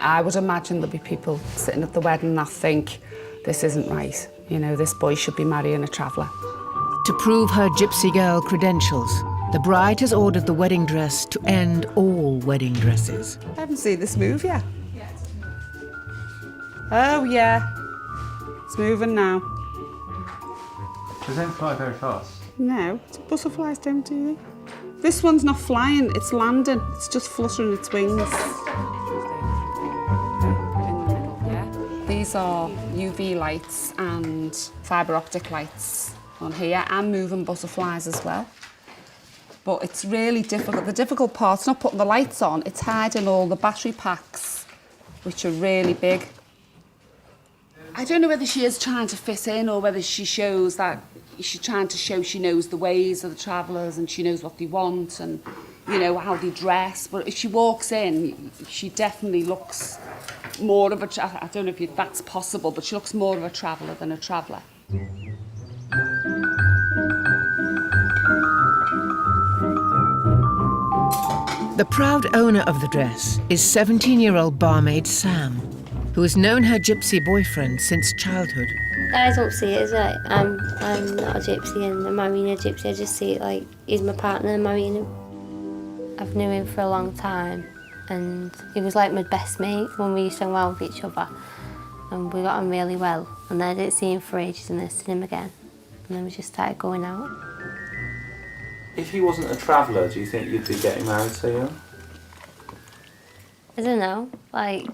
I would imagine there'll be people sitting at the wedding that think this isn't right. You know, this boy should be marrying a traveller. To prove her gypsy girl credentials, the bride has ordered the wedding dress to end all wedding dresses. I haven't seen this move yet. Oh, yeah. It's moving now. Does it fly very fast? No, butterflies don't do they? This one's not flying, it's landing. It's just fluttering its wings. These are UV lights and fibre optic lights on here. I'm moving butterflies as well. But it's really difficult. The difficult part's not putting the lights on, it's hiding all the battery packs, which are really big. I don't know whether she is trying to fit in or whether she shows that she's trying to show she knows the ways of the travellers and she knows what they want and, you know, how they dress. But if she walks in, she definitely looks more of a... I don't know if that's possible, but she looks more of a traveller than a traveller. The proud owner of the dress is 17-year-old barmaid Sam, who has known her gypsy boyfriend since childhood. I don't see it as like I'm not a gypsy and I'm marrying a gypsy. I just see it like he's my partner and I'm marrying him. I've known him for a long time and he was like my best mate when we used to hang around with each other and we got on really well. And then I didn't see him for ages and then I seen him again and then we just started going out. If he wasn't a traveller, do you think you'd be getting married so young? I don't know, like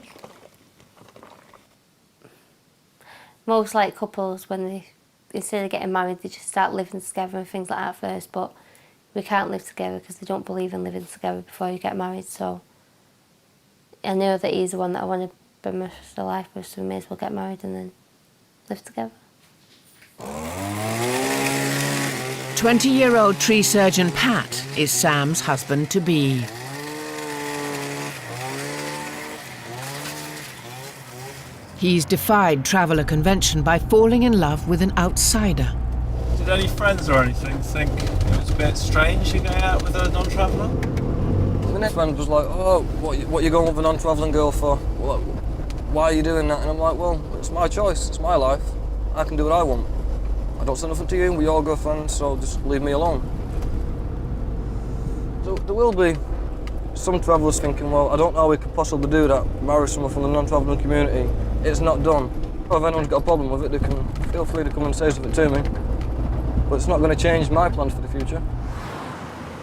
most like couples when they instead of getting married they just start living together and things like that first, but we can't live together because they don't believe in living together before you get married, so I know that he's the one that I want to spend my rest of the life with, so we may as well get married and then live together. 20-year-old tree surgeon Pat is Sam's husband-to-be. He's defied traveller convention by falling in love with an outsider. Did any friends or anything think it was a bit strange you going out with a non-traveller? My next friend was like, oh, what you going with a non-travelling girl for? Why are you doing that? And I'm like, well, it's my choice, it's my life. I can do what I want. I don't say nothing to you, we're all good friends, so just leave me alone. So there will be some travellers thinking, well, I don't know how we could possibly do that, marry someone from the non-travelling community. It's not done. If anyone's got a problem with it, they can feel free to come and say something to me. But it's not going to change my plans for the future.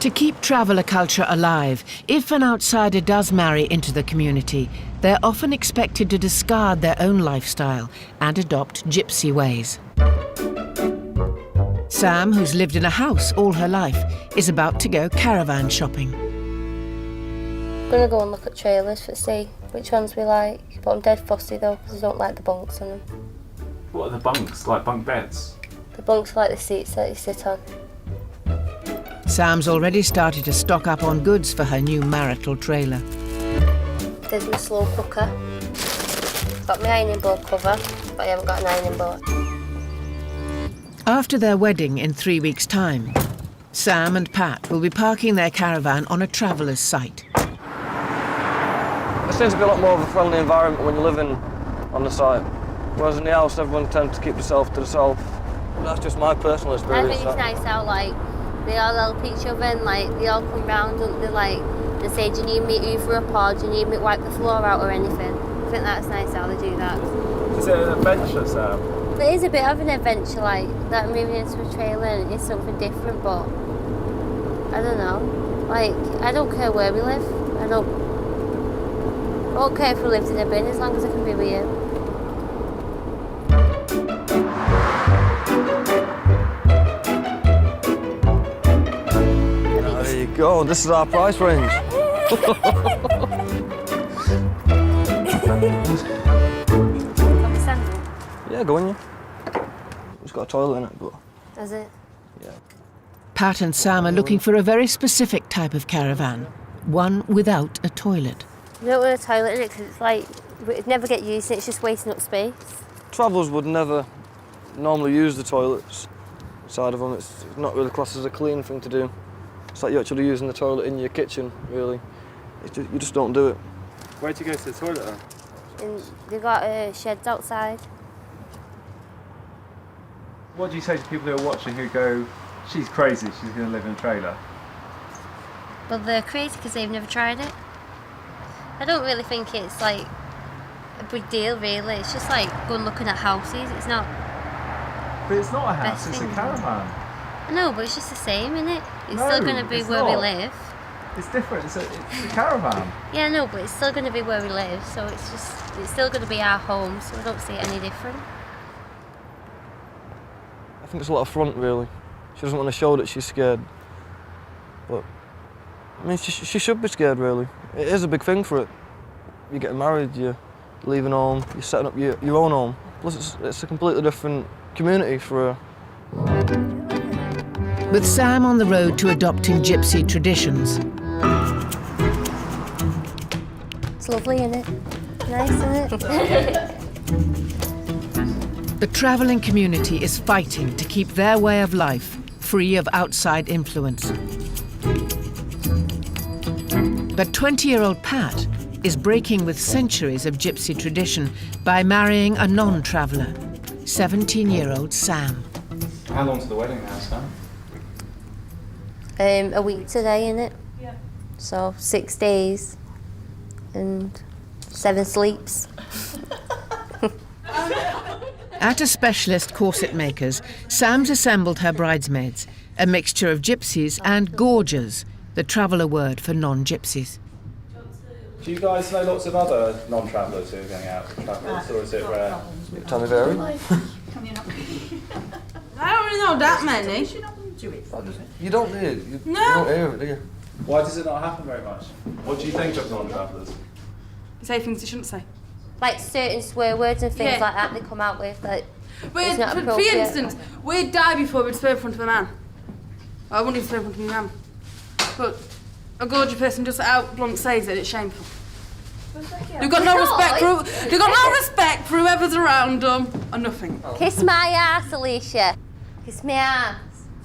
To keep traveller culture alive, if an outsider does marry into the community, they're often expected to discard their own lifestyle and adopt gypsy ways. Sam, who's lived in a house all her life, is about to go caravan shopping. I'm gonna go and look at trailers to see which ones we like, but I'm dead fussy though because I don't like the bunks on them. What are the bunks? Like bunk beds? The bunks are like the seats that you sit on. Sam's already started to stock up on goods for her new marital trailer. There's my slow cooker. Got my ironing board cover, but I haven't got an ironing board. After their wedding in 3 weeks' time, Sam and Pat will be parking their caravan on a traveller's site. It seems to be a lot more of a friendly environment when you're living on the site. Whereas in the house, everyone tends to keep themselves to themselves. That's just my personal experience. I think it's nice how, like, they all help each other and, like, they all come round, don't they, like, and say, do you need me to hoover up or do you need me to wipe the floor out or anything? I think that's nice how they do that. Is it an adventure, Sam? It is a bit of an adventure, like, that moving into a trailer and it's something different, but I don't know. Like, I don't care where we live. I don't care if we lived in a bin as long as I can be with you. There you go, this is our price range. Yeah, go in, yeah. It's got a toilet in it, but... Does it? Yeah. Pat and Sam are looking for a very specific type of caravan, one without a toilet. You don't want a toilet in it because it's like, it'd never get used and it's just wasting up space. Travellers would never normally use the toilets side of them. It's not really classed as a clean thing to do. It's like you're actually using the toilet in your kitchen, really. You just don't do it. Where'd you go to the toilet then? And they've got sheds outside. What do you say to people who are watching who go, she's crazy, she's going to live in a trailer? Well, they're crazy because they've never tried it. I don't really think it's like a big deal, really. It's just like going looking at houses. It's not. But it's not a house, Best it's a thing. caravan. I know, but it's just the same, isn't it? It's No, still going to be it's where we not. live. It's different, it's a caravan. Yeah, no, but it's still going to be where we live. So it's still going to be our home. So I don't see it any different. I think it's a lot of front, really. She doesn't want to show that she's scared. But, I mean, she should be scared, really. It is a big thing for it. You're getting married, you're leaving home, you're setting up your own home. Plus, it's a completely different community for her. With Sam on the road to adopting Gypsy traditions, It's lovely, isn't it? Nice, isn't it? the travelling community is fighting to keep their way of life free of outside influence. But 20-year-old Pat is breaking with centuries of Gypsy tradition by marrying a non-traveller, 17-year-old Sam. How long to the wedding now, Sam? A week today, innit? Yeah. So 6 days and 7 sleeps. At a specialist corset maker's, Sam's assembled her bridesmaids, a mixture of gypsies and gorgers, the traveller word for non-gypsies. Do you guys know lots of other non-travellers who are going out with travellers, or is it rare? Tell me, Barry. I don't really know that many. You don't hear it. You No. don't hear it, do you? Why does it not happen very much? What do you think of non-travellers? You say things you shouldn't say. Like certain swear words and things Yeah. like that they come out with. Like, But it's not for appropriate. instance, we'd die before we'd swear in front of a man. I wouldn't even swear in front of my mum. But a gorgeous person just out blunt says it, it's shameful. They've got no respect for whoever's around them or nothing. Kiss my ass, Alicia. Kiss my ass.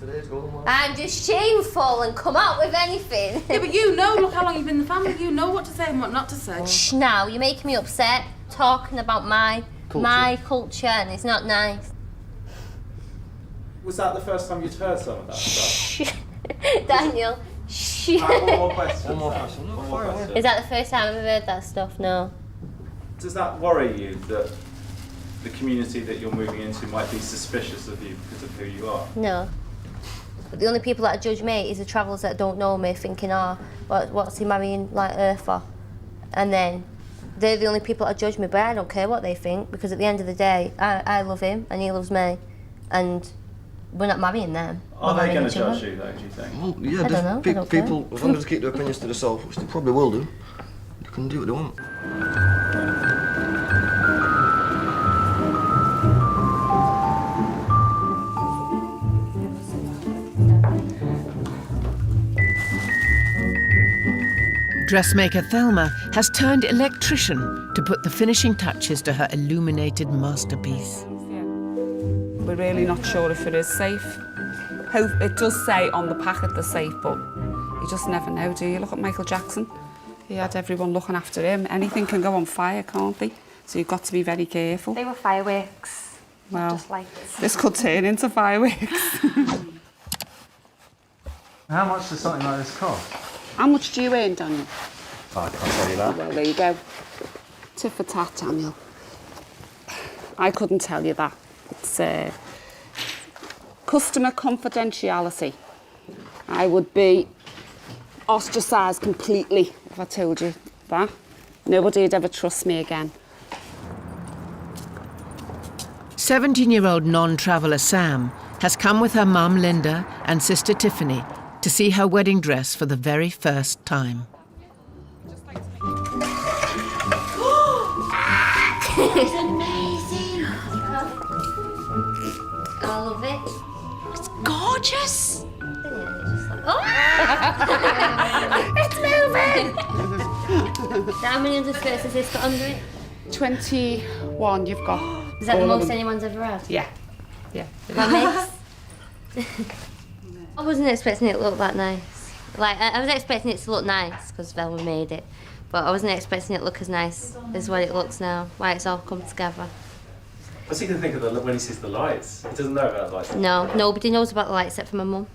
Today's golden one. I'm just shameful and come out with anything. Yeah, but you know, look how long you've been in the family. You know what to say and what not to say. Shh, now, you're making me upset talking about my culture and it's not nice. Was that the first time you'd heard some of that stuff? Daniel, shh. One more question. One more Sam. question. One more question. Is that the first time I've heard that stuff? No. Does that worry you that the community that you're moving into might be suspicious of you because of who you are? No. But the only people that judge me is the travellers that don't know me, thinking, oh, what's he marrying like her for? And then they're the only people that judge me, but I don't care what they think, because at the end of the day, I love him and he loves me, and we're not marrying them. Are We're they marrying going to each other. judge you though, do you think? Well, yeah, I don't know, I don't people, as long as they keep their opinions to themselves, which they probably will do, they can do what they want. Dressmaker Thelma has turned electrician to put the finishing touches to her illuminated masterpiece. We're really not sure if it is safe. It does say on the packet they're safe, but you just never know, do you? Look at Michael Jackson. He had everyone looking after him. Anything can go on fire, can't they? So you've got to be very careful. They were fireworks. Well, Just like this could turn into fireworks. How much does something like this cost? How much do you earn, Daniel? I can't tell you that. Well, there you go. Tit for tat, Daniel. I couldn't tell you that. It's customer confidentiality. I would be ostracised completely if I told you that. Nobody'd ever trust me again. 17-year-old non-traveller Sam has come with her mum Linda and sister Tiffany to see her wedding dress for the very first time. It's amazing. I love it. It's gorgeous. It's moving. How many underskirts has this got under it? 21 you've got. Is that the all of most them. anyone's ever had? Yeah. Yeah. That makes. I wasn't expecting it to look that nice. Like, I was expecting it to look nice because Velma made it. but I wasn't expecting it to look as nice as what it looks now, why it's all come together. What's he going to think of when he sees the lights? He doesn't know about the lights. No, nobody knows about the lights except for my mum.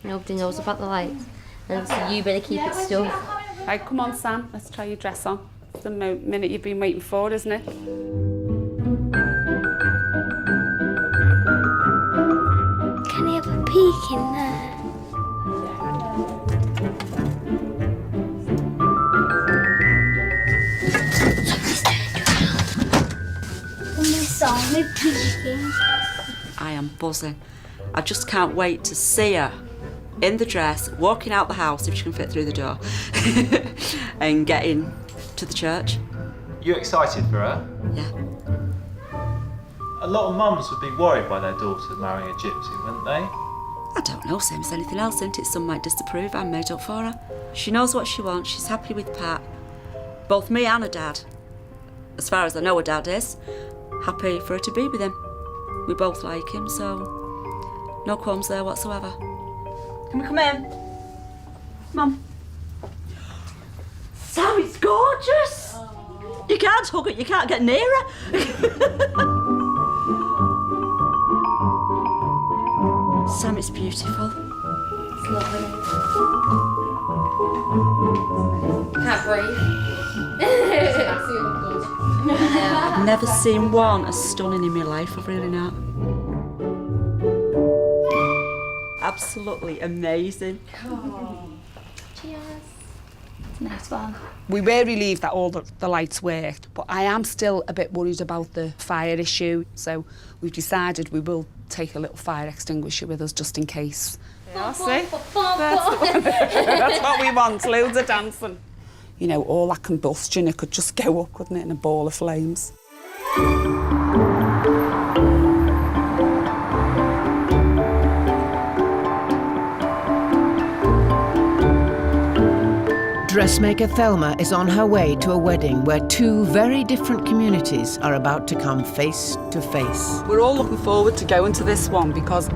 Nobody knows about the lights. And so you better keep it still. Right, come on, Sam. Let's try your dress on. It's the minute you've been waiting for, isn't it? Can I have a peek in there? I am buzzing. I just can't wait to see her in the dress, walking out the house if she can fit through the door, and getting to the church. You excited for her? Yeah. A lot of mums would be worried by their daughter marrying a gypsy, wouldn't they? I don't know, same as anything else, isn't it? Some might disapprove. I'm made up for her. She knows what she wants. She's happy with Pat. Both me and her dad, as far as I know her dad is, happy for her to be with him. We both like him, so no qualms there whatsoever. Can we come in? Mum. Sam, it's gorgeous! You can't hug it, you can't get near her. Sam, it's beautiful. It's lovely. Can't breathe. I've never seen one as stunning in my life, I've really not. Absolutely amazing. Cheers. Nice one. We were relieved that all the lights worked, but I am still a bit worried about the fire issue, so we've decided we will take a little fire extinguisher with us just in case. Yeah, see? That's what we want, loads of dancing. You know, all that combustion, it could just go up, couldn't it, in a ball of flames. Dressmaker Thelma is on her way to a wedding where two very different communities are about to come face to face. We're all looking forward to going to this one because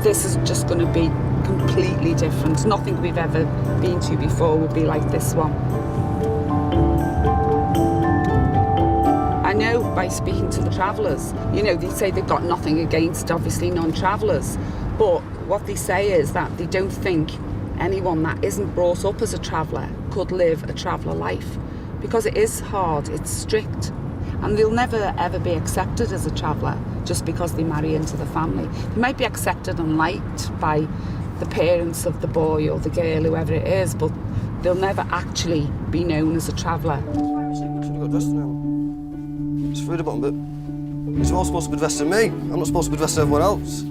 this is just going to be completely different. Nothing we've ever been to before would be like this one. I know by speaking to the travellers, you know, they say they've got nothing against, obviously, non-travellers, but what they say is that they don't think anyone that isn't brought up as a traveller could live a traveller life, because it is hard, it's strict, and they'll never ever be accepted as a traveller just because they marry into the family. They might be accepted and liked by the parents of the boy or the girl, whoever it is, but they'll never actually be known as a traveller. It's through the bottom bit. It's all supposed to be dressed in me. I'm not supposed to be dressed in everyone else.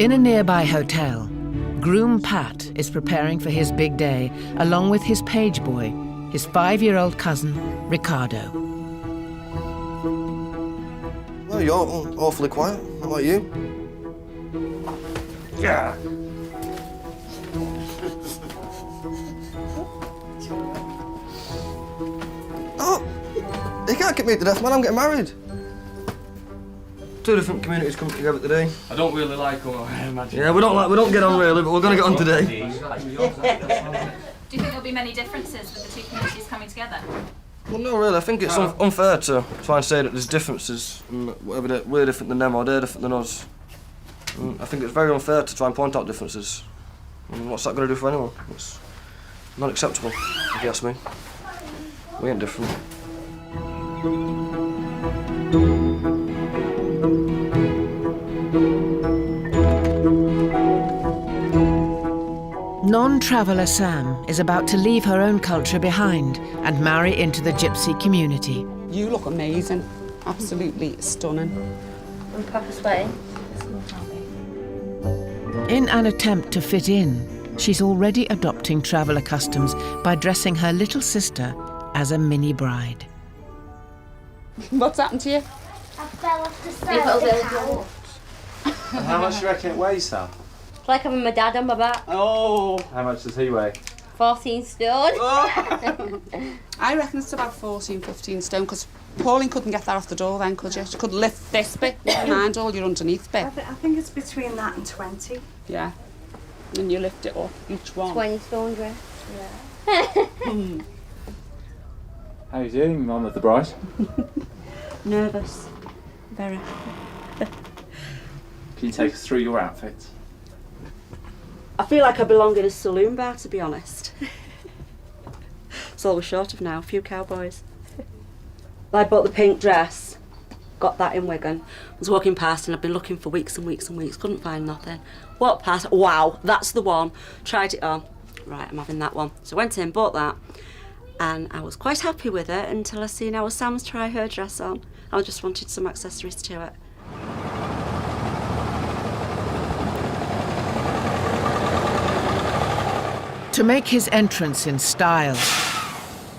In a nearby hotel, groom Pat is preparing for his big day, along with his page boy, his 5-year-old cousin, Ricardo. Well, you're awfully quiet. How about you? Yeah. Oh, you can't keep me to death, man. I'm getting married. Two different communities coming together today. I don't really like them, I imagine. Yeah, we don't get on really, but we're going to get on today. Do you think there'll be many differences with the two communities coming together? Well, no, really. I think it's unfair to try and say that there's differences, whether we're different than them or they're different than us. I think it's very unfair to try and point out differences. What's that going to do for anyone? It's not acceptable, if you ask me. We ain't different. Non-traveller Sam is about to leave her own culture behind and marry into the Gypsy community. You look amazing, absolutely stunning. I'm proper sweating. In an attempt to fit in, she's already adopting traveller customs by dressing her little sister as a mini bride. What's happened to you? I fell off the side of the couch. And how much do you reckon it weighs, Sam? It's like having my dad on my back. Oh. How much does he weigh? 14 stone. I reckon it's about 14, 15 stone, because Pauline couldn't get that off the door then, could you? She could lift this bit, never mind all your underneath bit. I think it's between that and 20. Yeah. And you lift it up, each one. 20 stone dress. How are you doing, Mum of the bride? Nervous. Very. Can you take us through your outfit? I feel like I belong in a saloon bar, to be honest. It's all we're short of now, a few cowboys. I bought the pink dress, got that in Wigan. I was walking past and I'd been looking for weeks and weeks and weeks, couldn't find nothing. Walked past, wow, that's the one. Tried it on. Right, I'm having that one. So I went in, bought that, and I was quite happy with it until I seen our Sam's try her dress on. I just wanted some accessories to it. To make his entrance in style,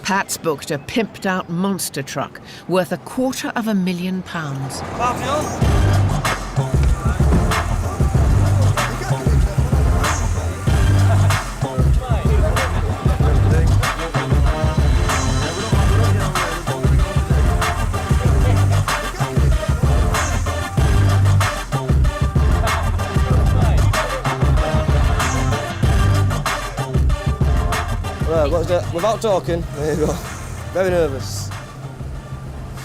Pat's booked a pimped-out monster truck worth £250,000. Right, what's that? Without talking, there you go. Very nervous.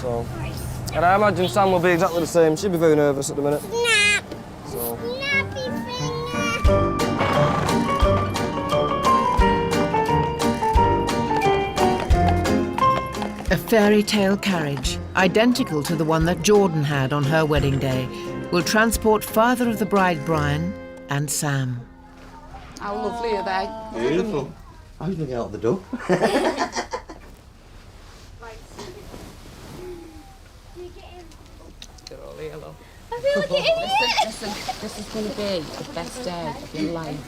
So, and I imagine Sam will be exactly the same. She'll be very nervous at the minute. Snap! So. Snappy finger! A fairy tale carriage, identical to the one that Jordan had on her wedding day, will transport father of the bride, Brian, and Sam. How lovely are they? Beautiful. I was looking out the door. I feel like it in here! Listen, this is going to be the best day of your life.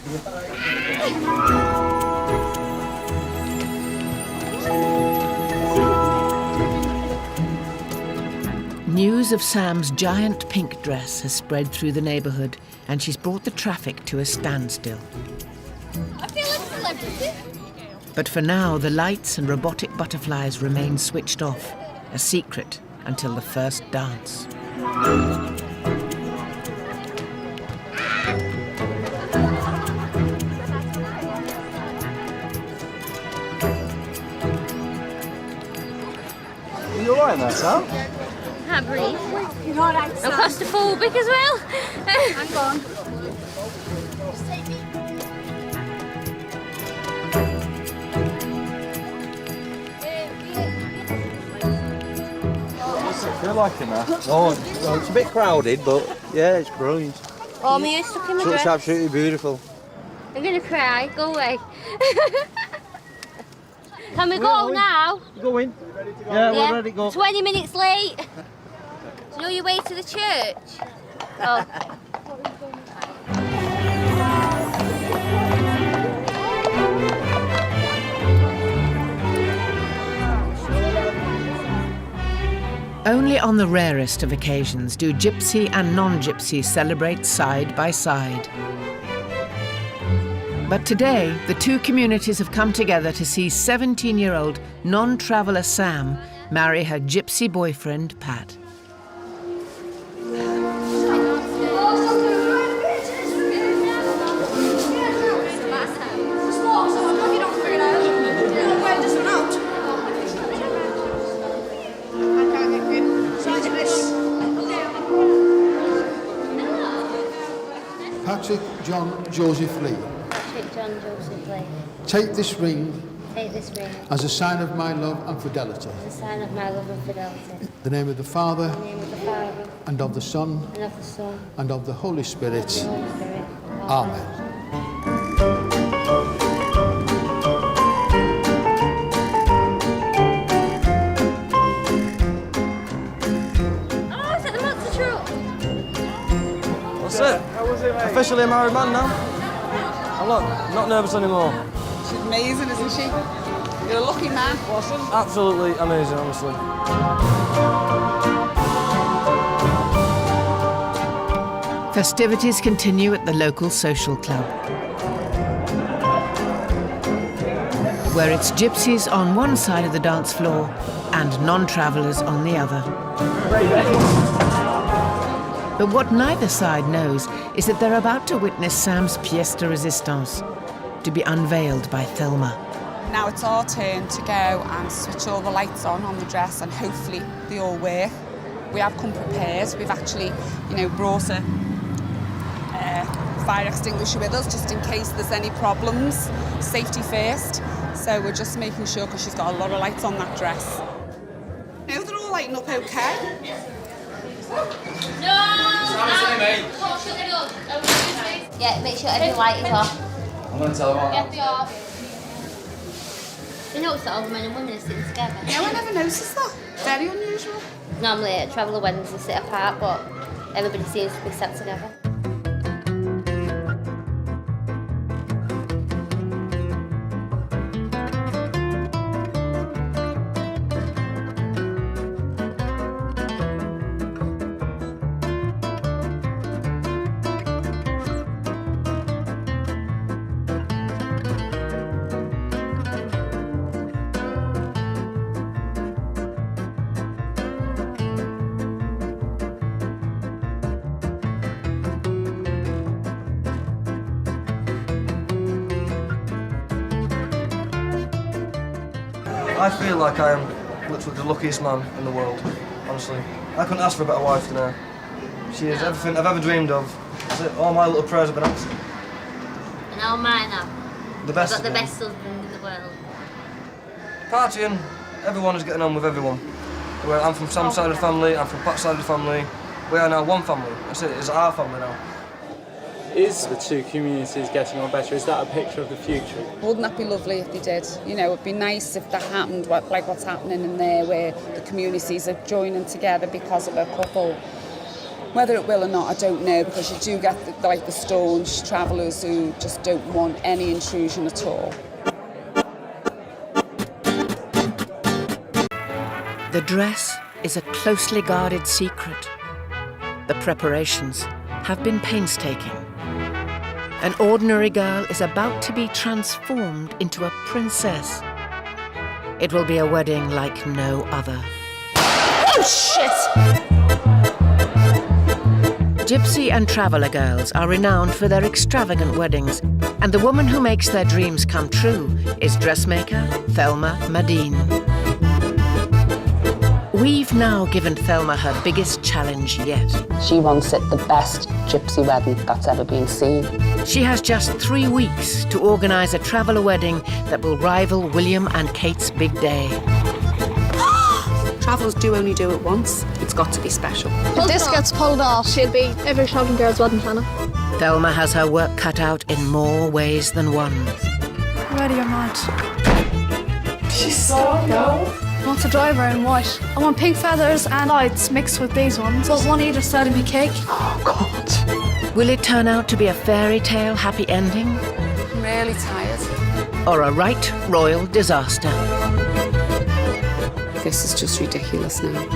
News of Sam's giant pink dress has spread through the neighbourhood, and she's brought the traffic to a standstill. I feel like a celebrity. But for now, the lights and robotic butterflies remain switched off, a secret until the first dance. Are you alright there, Sam? Can't breathe. You're all right, I'm claustrophobic as well. Hang on. What's it feel like in there? Oh, well, it's a bit crowded, but yeah, it's brilliant. Oh, my ear's stuck in my So it's dress. absolutely beautiful. I'm gonna cry. Go away. Can we go now? Go in. Yeah, we're ready to go. 20 minutes late. Do you know your way to the church? Oh. Only on the rarest of occasions do Gypsy and non-Gypsy celebrate side by side. But today, the two communities have come together to see 17-year-old non-traveller Sam marry her Gypsy boyfriend, Pat. Patrick John Joseph Lee. Patrick John Joseph Lee. Take this ring Take this ring as a sign of my love and fidelity. as a sign of my love and fidelity. In the name of the Father, In the name of the Father, and of the Son, and of the Son, and of the Holy Spirit. and of the Holy Spirit. Amen. Oh, is it the monster truck? That's it. Officially a married man now. I'm not nervous anymore. She's amazing, isn't she? You're a lucky man. Absolutely amazing, honestly. Festivities continue at the local social club, where it's gypsies on one side of the dance floor and non-travellers on the other. But what neither side knows is that they're about to witness Sam's pièce de résistance, to be unveiled by Thelma. Now it's our turn to go and switch all the lights on the dress, and hopefully they all work. We have come prepared. We've actually, brought a fire extinguisher with us just in case there's any problems. Safety first. So we're just making sure, because she's got a lot of lights on that dress. No, they're all lighting up okay. No! Yeah, make sure every light is off. I'm going to tell her Get the off. You notice that all the men and women are sitting together? No, I never noticed that. Very unusual. Normally at traveller weddings they sit apart, but everybody seems to be sat together. I feel like I am literally the luckiest man in the world, honestly. I couldn't ask for a better wife than her. She is everything I've ever dreamed of. That's it. All my little prayers have been answered. And all mine have. The best. I've got the best husband in the world. Partying, everyone is getting on with everyone. I'm from Sam's side of the family, I'm from Pat's side of the family. We are now one family. That's it, it's our family now. Is the two communities getting on better? Is that a picture of the future? Wouldn't that be lovely if they did? It'd be nice if that happened, like what's happening in there, where the communities are joining together because of a couple. Whether it will or not, I don't know, because you do get the staunch travellers who just don't want any intrusion at all. The dress is a closely guarded secret. The preparations have been painstaking. An ordinary girl is about to be transformed into a princess. It will be a wedding like no other. Oh, shit! Gypsy and Traveller girls are renowned for their extravagant weddings, and the woman who makes their dreams come true is dressmaker Thelma Madine. We've now given Thelma her biggest challenge yet. She wants it the best Gypsy wedding that's ever been seen. She has just 3 weeks to organise a Traveller wedding that will rival William and Kate's big day. Travellers do only do it once. It's got to be special. If this gets pulled off, she'll be every travelling girl's wedding planner. Thelma has her work cut out in more ways than one. Ready or not? She's so gold. I want to drive her in white. I want pink feathers and lights mixed with these ones. But one either side of me cake. Oh, God. Will it turn out to be a fairy tale happy ending? I'm really tired. Or a right royal disaster? This is just ridiculous now.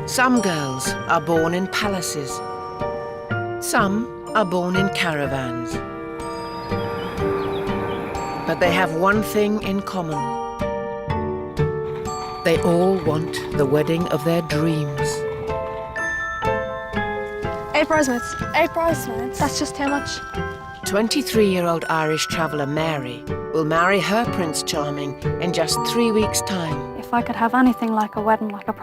Some girls are born in palaces. Some are born in caravans. But they have one thing in common. They all want the wedding of their dreams. 8 bridesmaids. 8 bridesmaids. That's just too much. 23-year-old Irish traveller Mary will marry her Prince Charming in just 3 weeks' time. If I could have anything like a wedding, like a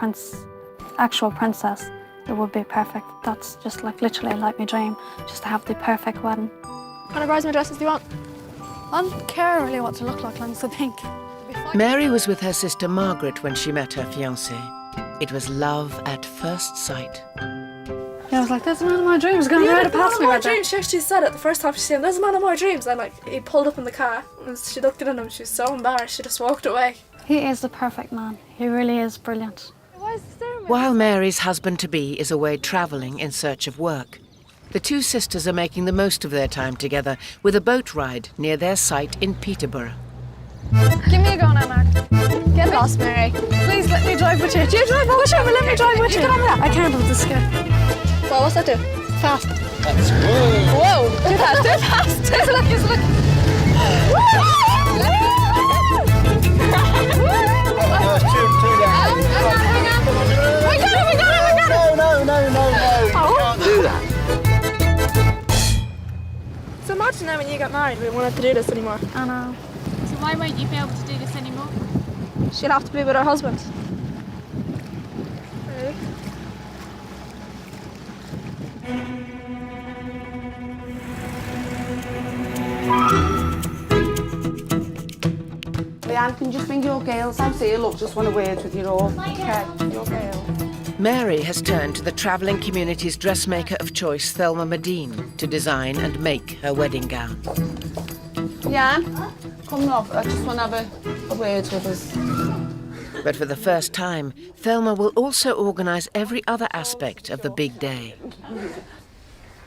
actual princess, it would be perfect. That's just literally like my dream, just to have the perfect wedding. What kind of bridesmaid dresses do you want? I don't care really what to look like, as long as I think. Mary was with her sister Margaret when she met her fiancé. It was love at first sight. Yeah, I was like, there's the man of my dreams going right past me right there. She actually said it the first time she seen him, there's the man of my dreams. And he pulled up in the car and she looked at him, she was so embarrassed, she just walked away. He is the perfect man. He really is brilliant. While Mary's husband-to-be is away travelling in search of work, the two sisters are making the most of their time together with a boat ride near their site in Peterborough. Give me a go now, Mark. Get lost, Mary. Please let me drive with you. Do you drive? Oh, sure, let me drive with you. I can't with this guy. Well, what's that do? Fast. That's good. Whoa! Do fast, do fast. Just look, just look. First two down. Hang on. to know when you got married we wanted to do this anymore. I know. So why won't you be able to do this anymore? She'll have to be with her husband. Really? Leanne, can you just bring your girls out here? Look, just want a word with you all. Okay, your girl. Mary has turned to the travelling community's dressmaker of choice, Thelma Medine, to design and make her wedding gown. Leanne, come up. I just want to have a word with us. But for the first time, Thelma will also organise every other aspect of the big day.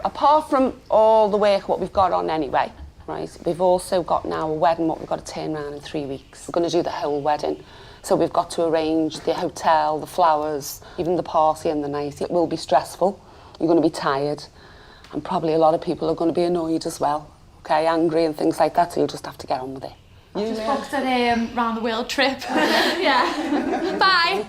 Apart from all the work what we've got on anyway, right, we've also got now a wedding what we've got to turn around in 3 weeks. We're going to do the whole wedding. So we've got to arrange the hotel, the flowers, even the party and the night. It will be stressful. You're going to be tired. And probably a lot of people are going to be annoyed as well. Okay, angry and things like that, so you'll just have to get on with it. I just booked a round the world trip. Yeah. Bye.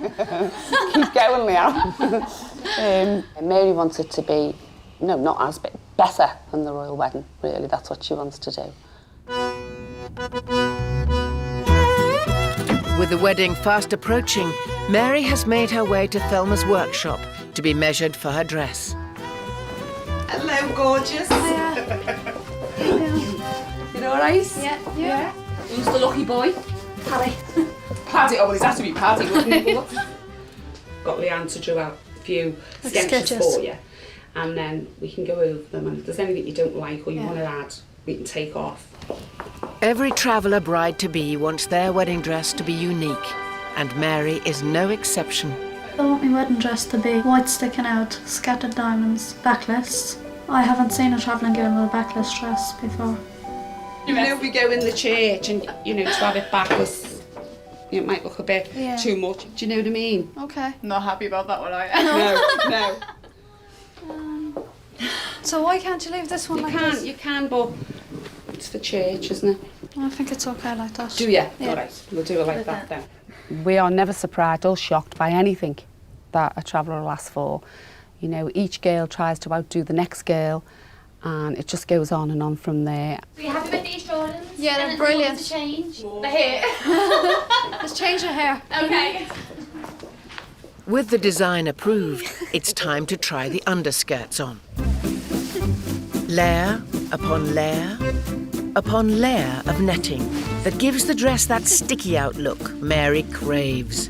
Keep going, Leanne. Mary wants it to be, no, not as big, better than the royal wedding, really. That's what she wants to do. With the wedding fast approaching, Mary has made her way to Thelma's workshop to be measured for her dress. Hello, gorgeous. You all right? Yeah. Who's the lucky boy? Paddy. Paddy. Oh, well, it has to be Paddy, wouldn't it? Got Leanne to draw out a few sketches for you, and then we can go over them, and if there's anything you don't like or you want to add, we can take off. Every traveller bride-to-be wants their wedding dress to be unique, and Mary is no exception. I want my wedding dress to be white sticking out, scattered diamonds, backless. I haven't seen a travelling girl with a backless dress before. You know, we go in the church and, you know, to have it backless, it might look a bit too much. Do you know what I mean? Okay. Not happy about that one, are you? No. So why can't you leave this one like this? You can, but it's for church, isn't it? I think it's okay like that. Do you? Yeah. All right, we'll do it like that then. We are never surprised or shocked by anything that a traveller will ask for. You know, each girl tries to outdo the next girl, and it just goes on and on from there. Are you happy with these Jordans? Yeah, they're Anything brilliant. you want to change? The hair. Just change your hair. Okay. With the design approved, it's time to try the underskirts on. Layer upon layer upon layer of netting that gives the dress that sticky-out look Mary craves.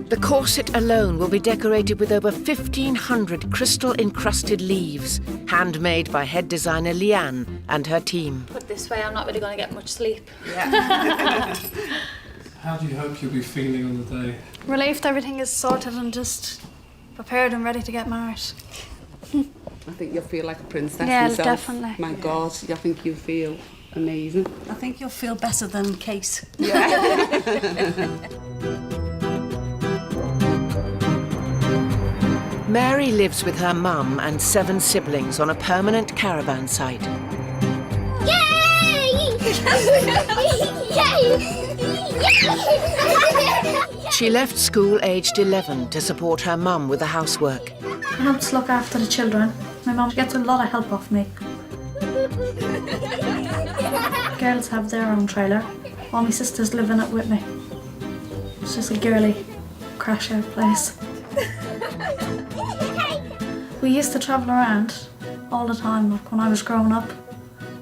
The corset alone will be decorated with over 1,500 crystal-encrusted leaves, handmade by head designer Leanne and her team. Put this way, I'm not really going to get much sleep. How do you hope you'll be feeling on the day? Relieved everything is sorted and just prepared and ready to get married. I think you'll feel like a princess Yeah, yourself. definitely. My God, I think you'll feel amazing. I think you'll feel better than Kate. Mary lives with her mum and 7 siblings on a permanent caravan site. Yay! She left school aged 11 to support her mum with the housework. I help to look after the children. My mum gets a lot of help off me. Girls have their own trailer. All my sisters live in it with me. It's just a girly crash out place. We used to travel around all the time, like when I was growing up.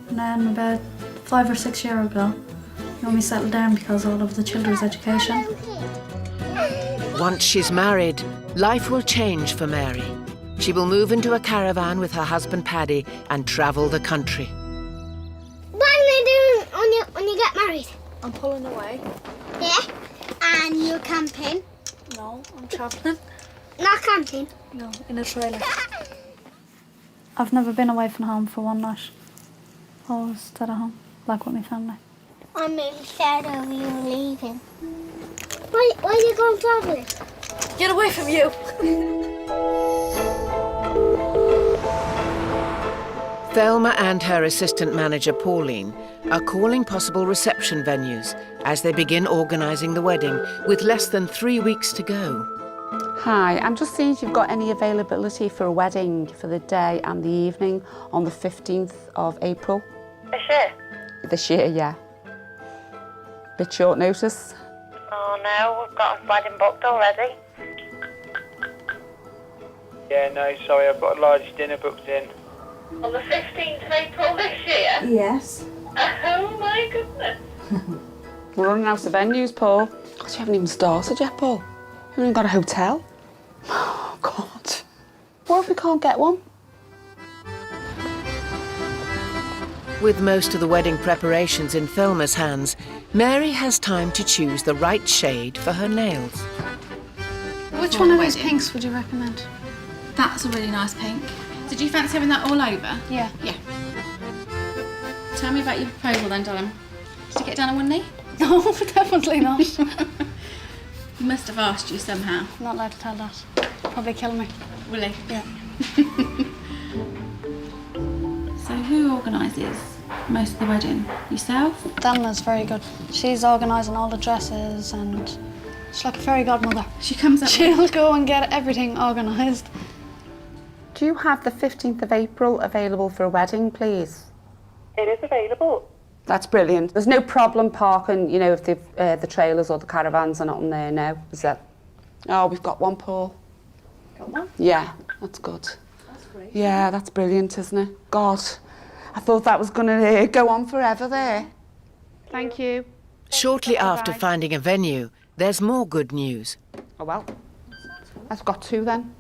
And then about 5 or 6 years ago, we settled down because of all of the children's education. Once she's married, life will change for Mary. She will move into a caravan with her husband Paddy and travel the country. What are you doing when you get married? I'm pulling away. Yeah? And you're camping? No, I'm travelling. Not camping? No, in a trailer. I've never been away from home for one night. Always stayed at home, like with my family. I'm really sad of you leaving. Why are you going travelling? Get away from you! Thelma and her assistant manager Pauline are calling possible reception venues as they begin organising the wedding with less than 3 weeks to go. Hi, I'm just seeing if you've got any availability for a wedding for the day and the evening on the 15th of April. This year? This year, yeah. Bit short notice. Oh no, we've got a wedding booked already. Yeah, no, sorry, I've got a large dinner booked in. On the 15th of April this year? Yes. Oh my goodness. We're running out of venues, Paul. God, you haven't even started yet, Paul. You haven't even got a hotel. Oh, God. What if we can't get one? With most of the wedding preparations in Thelma's hands, Mary has time to choose the right shade for her nails. Which one of these pinks would you recommend? That's a really nice pink. Did you fancy having that all over? Yeah. Yeah. Tell me about your proposal then, darling. Did you get down on one knee? No, definitely not. He must have asked you somehow. I'm not allowed to tell that. Probably kill me. Will he? Yeah. So who organises most of the wedding? Yourself? Thelma's very good. She's organising all the dresses and she's like a fairy godmother. She comes up. She'll go and get everything organised. Do you have the 15th of April available for a wedding, please? It is available. That's brilliant. There's no problem parking, you know, if the trailers or the caravans are not on there now, is that? Oh, we've got one, Paul. Got one? Yeah, that's good. That's great. Yeah, that's brilliant, isn't it? God, I thought that was going to go on forever there. Thank you. Shortly after Bye. finding a venue, there's more good news. Oh, well, I've got two then.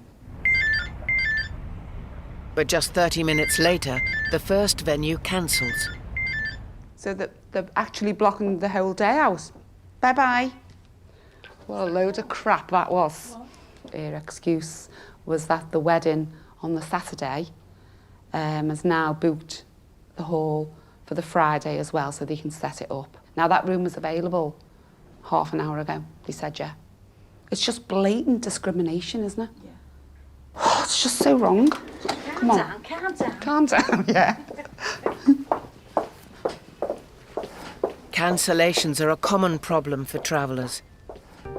But just 30 minutes later, the first venue cancels. So that they're actually blocking the whole day out. Bye-bye. What a load of crap that was. Her excuse was that the wedding on the Saturday has now booked the hall for the Friday as well, so they can set it up. Now, that room was available half an hour ago, they said, yeah. It's just blatant discrimination, isn't it? Yeah. Oh, it's just so wrong. Come on. Calm down. Calm down, yeah. Cancellations are a common problem for travellers.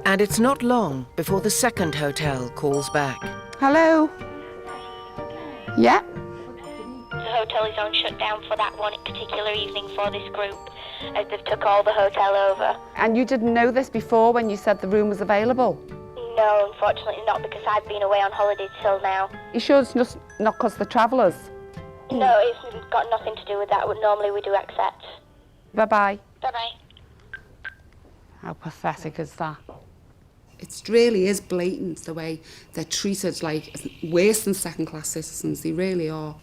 And it's not long before the second hotel calls back. Hello? Yeah? The hotel is on shutdown for that one particular evening for this group, as they've took all the hotel over. And you didn't know this before when you said the room was available? No, unfortunately not, because I've been away on holiday till now. You sure it's just not because the travellers? No, it's got nothing to do with that. Normally we do accept. Bye-bye. Bye-bye. How pathetic is that? It really is blatant, the way they're treated like worse than second-class citizens. They really are.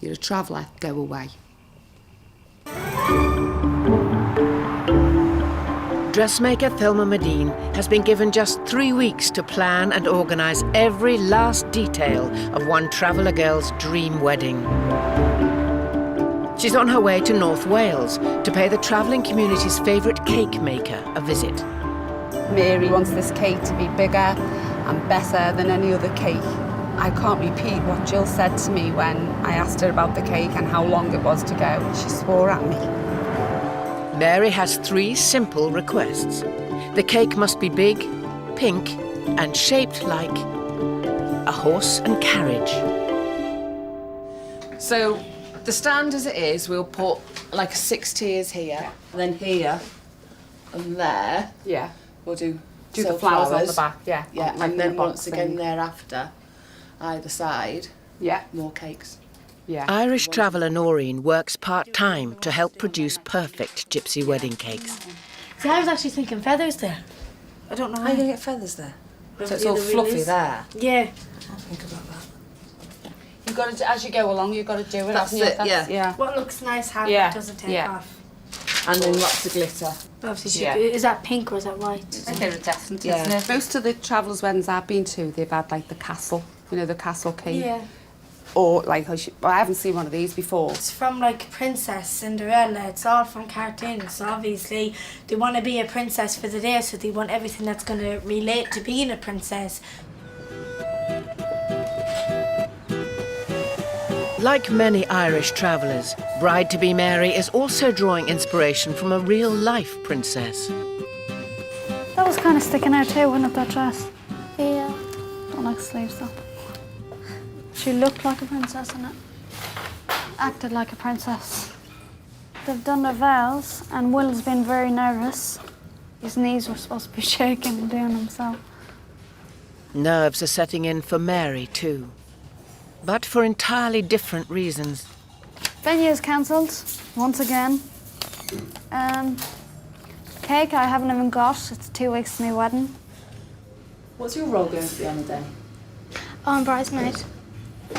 You're a traveller, go away. Dressmaker Thelma Medine has been given just 3 weeks to plan and organise every last detail of one traveller girl's dream wedding. She's on her way to North Wales to pay the travelling community's favourite cake maker a visit. Mary wants this cake to be bigger and better than any other cake. I can't repeat what Jill said to me when I asked her about the cake and how long it was to go. She swore at me. Mary has 3 simple requests. The cake must be big, pink, and shaped like a horse and carriage. So, the stand as it is, we'll put like 6 tiers here, and then here, and there. Yeah. We'll do the flowers on the back, yeah. Yeah, Like and then the box once again thing. thereafter, either side, yeah, more cakes. Yeah. Irish traveller Noreen works part-time to help produce perfect gypsy wedding cakes. See, I was actually thinking feathers there. I don't know How why. are you going to get feathers there? So it's Yeah, all the fluffy release. there? Yeah. I'll think about that. You've got to, as you go along, you've got to do it. That's haven't you? it, yeah. What looks nice, how Yeah, it doesn't take yeah. off. And then lots of glitter. Obviously, Yeah. is that pink or is that white? It's iridescent, Yeah. isn't it? Most of the travellers' weddings I've been to, they've had like the castle, you know, the castle cake. Yeah. Or like, I haven't seen one of these before. It's from like Princess Cinderella. It's all from cartoons. So obviously, they want to be a princess for the day, so they want everything that's going to relate to being a princess. Like many Irish travellers, bride-to-be Mary is also drawing inspiration from a real-life princess. That was kind of sticking out too, wasn't it, that dress? Yeah. sleeves though. She looked like a princess in it. Acted like a princess. They've done their vows, and Will's been very nervous. His knees were supposed to be shaking and doing himself. Nerves are setting in for Mary too, but for entirely different reasons. Venue is cancelled, once again. Cake I haven't even got. It's 2 weeks to my wedding. What's your role going to be on the day? Oh, I'm bridesmaid.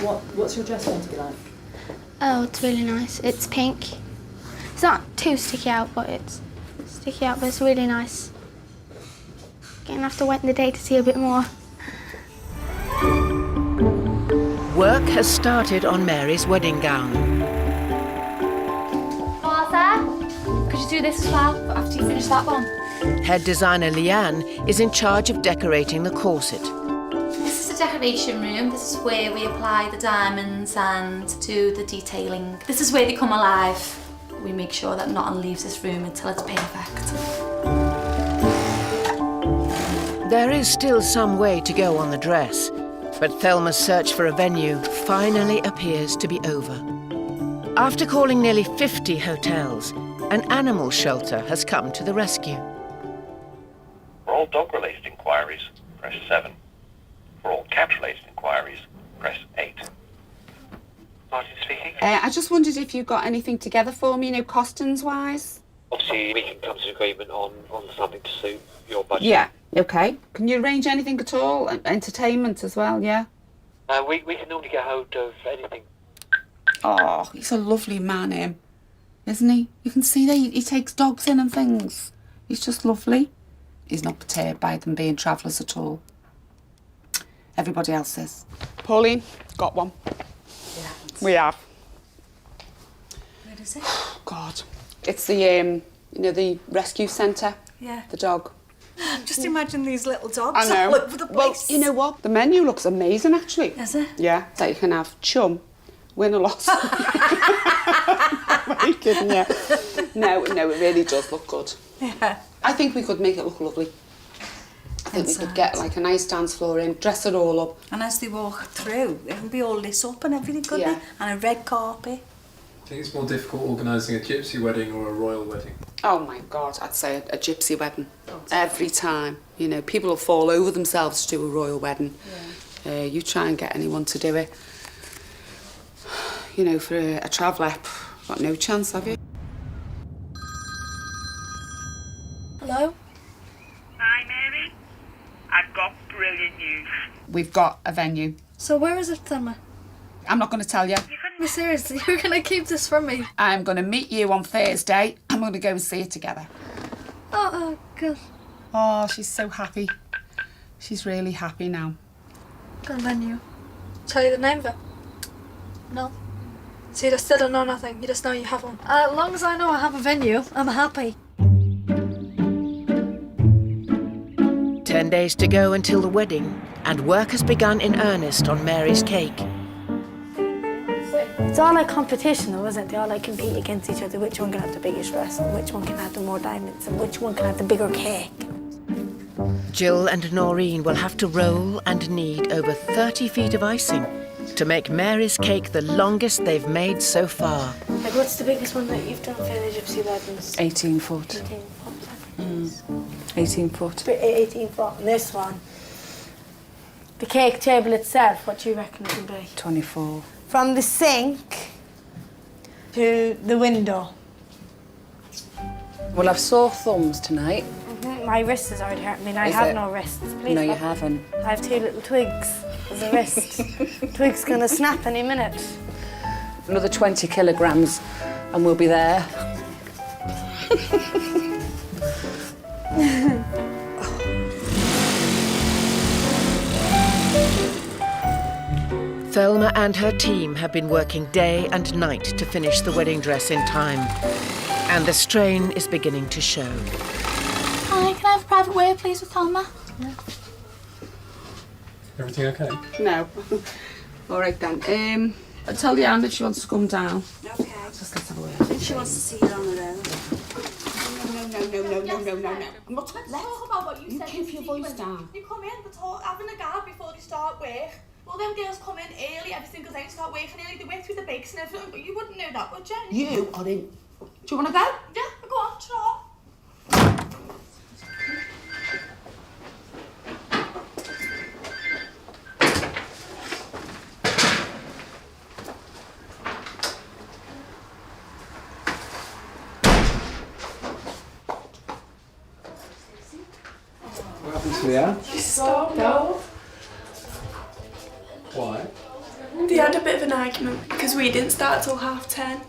What's your dress going to be like? Oh, it's really nice. It's pink. It's not too sticky out, but it's sticky out, but it's really nice. Gonna have to wait in the day to see a bit more. Work has started on Mary's wedding gown. Martha, could you do this as well after you finish that one? Head designer Leanne is in charge of decorating the corset. This is the decoration room. This is where we apply the diamonds and do the detailing. This is where they come alive. We make sure that nothing leaves this room until it's perfect. There is still some way to go on the dress, but Thelma's search for a venue finally appears to be over. After calling nearly 50 hotels, an animal shelter has come to the rescue. For all dog-related inquiries, press 7. For all cat-related inquiries, press 8. Martin speaking. I just wondered if you got anything together for me, costings-wise? Obviously, we can come to an agreement on something to suit your budget. Yeah, okay. Can you arrange anything at all? Entertainment as well, yeah? We can normally get hold of anything. Oh, he's a lovely man, him. Isn't he? You can see that he takes dogs in and things. He's just lovely. He's not perturbed by them being travellers at all. Everybody else is. Pauline, got one. Yeah. We have. Where is it? God. It's the, the rescue centre. Yeah. The dog. Just imagine these little dogs I know. all over the Well, place. you know what? The menu looks amazing, actually. Is it? Yeah. So you can have chum, win or loss. Are you kidding? Yeah. No, it really does look good. Yeah. I think we could make it look lovely. I think we could get like a nice dance floor in, dress it all up. And as they walk through, it'll be all lit up and everything, couldn't it? And a red carpet. I think it's more difficult organising a gypsy wedding or a royal wedding. Oh my God, I'd say a gypsy wedding. Every time. People will fall over themselves to do a royal wedding. Yeah. You try and get anyone to do it. For a traveller, got no chance, have you? Hello? Hi, Mary. I've got brilliant news. We've got a venue. So where is it, Thelma? I'm not going to tell you. Be serious, you're going to keep this from me? I'm going to meet you on Thursday. I'm going to go and see it together. Oh, good. Oh, she's so happy. She's really happy now. Good venue. Tell you the name of it? No. So you just still don't know nothing, you just know you have one. As long as I know I have a venue, I'm happy. 10 days to go until the wedding, and work has begun in earnest on Mary's cake. It's all like competition though, isn't it? They all like compete against each other, which one can have the biggest dress, and which one can have the more diamonds, and which one can have the bigger cake. Jill and Noreen will have to roll and knead over 30 feet of icing to make Mary's cake the longest they've made so far. Like, what's the biggest one that you've done for the gypsy weddings? 18 foot. 18 foot. 18 foot. 18 foot. And this one, the cake table itself, what do you reckon it will be? 24. From the sink to the window. We'll have sore thumbs tonight. My wrist is already hurting me, and I Is have it? no wrists. Please No, you stop. haven't. I have 2 little twigs as a wrist. Twig's gonna snap any minute. Another 20 kilograms and we'll be there. Thelma and her team have been working day and night to finish the wedding dress in time, and the strain is beginning to show. Hi, can I have a private word, please, with Thelma? Everything okay? No. All right then. I'll tell Leanne if she wants to come down. Okay. Just let's have a word. I think she wants to see you on her own. No. no, no. I'm not Let's talk about what you said. Keep your voice down. You come in, they're having a guard before they start work. Well, them girls come in early every single day and start working early. They work through the bakes and everything, but you wouldn't know that, would you? You are in. Do you want to go? Yeah, go on, sure. What happened to Leanne? She stopped out. Why? They had a bit of an argument because we didn't start till 10:30.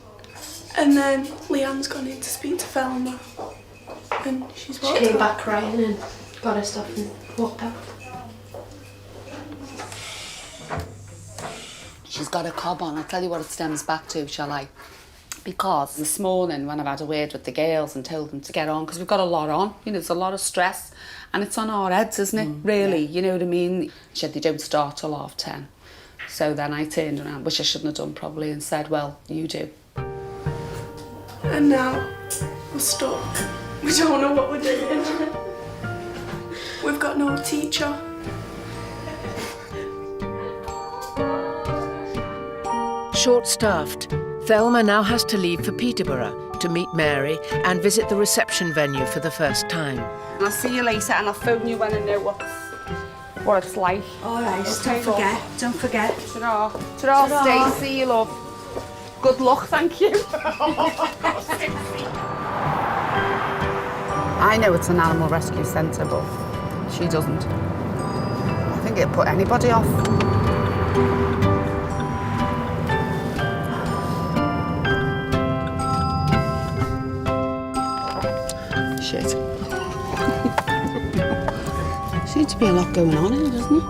And then Leanne's gone in to speak to Velma. And she's walked She came out. back crying and got her stuff and walked out. She's got a cob on. I'll tell you what it stems back to, shall I? Because this morning when I've had a word with the girls and told them to get on, because we've got a lot on, you know, there's a lot of stress and it's on our heads, isn't it, really? You know what I mean? She said they don't start till 10:30. So then I turned around, which I shouldn't have done probably, and said, well, you do. And now we're stuck. We don't know what we're doing. We've got no teacher. Short-staffed, Thelma now has to leave for Peterborough to meet Mary and visit the reception venue for the first time. And I'll see you later and I'll phone you when I know what it's like. All right, just Okay, don't forget. Ta-ra. Ta-ra, Ta-ra. Stacey, you love. Good luck, thank you. I know it's an animal rescue centre, but she doesn't. I think it'd put anybody off. Shit. Seems to be a lot going on here, doesn't it?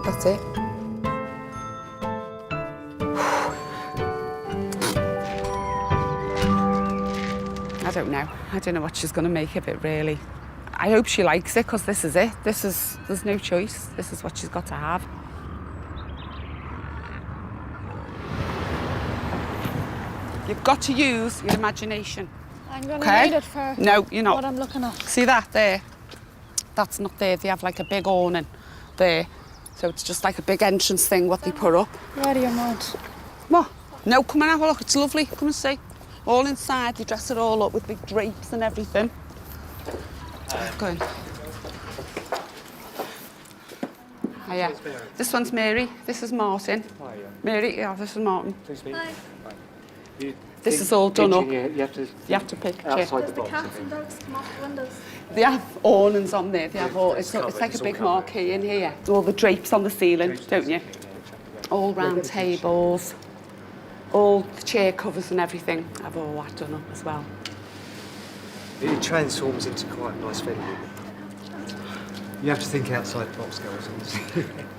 That's it. I don't know. I don't know what she's going to make of it, really. I hope she likes it, because this is it. There's no choice. This is what she's got to have. You've got to use your imagination. I'm going Okay? to need it for No, you're not. what I'm looking at. See that there? That's not there. They have like a big awning there. So it's just like a big entrance thing what they put up. Ready or not? What? No, come and have a look. It's lovely. Come and see. All inside. They dress it all up with big drapes and everything. Go in. Hiya. This one's Mary. This is Martin. Mary, yeah, this is Martin. Hi. This is all done up. You have to pick a chair. outside the The box. cats and dogs come off the windows. They have awnings on there. They have all. It's like a big marquee in here. All the drapes on the ceiling, don't you? All round tables, all the chair covers and everything. I've all that done up as well. It transforms into quite a nice venue. You have to think outside the box, girls.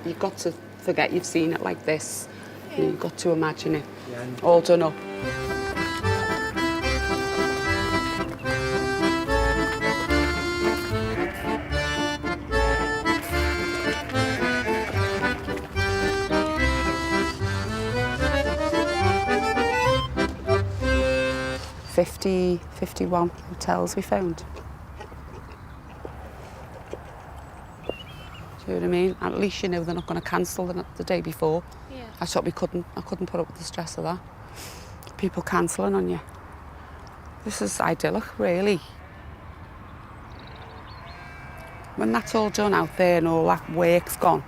You've got to forget you've seen it like this. You've got to imagine it. All done up. $50, $51 hotels we found. Do you know what I mean? At least you know they're not going to cancel the day before. Yeah. I thought I couldn't put up with the stress of that. People cancelling on you. This is idyllic, really. When that's all done out there and all that work's gone,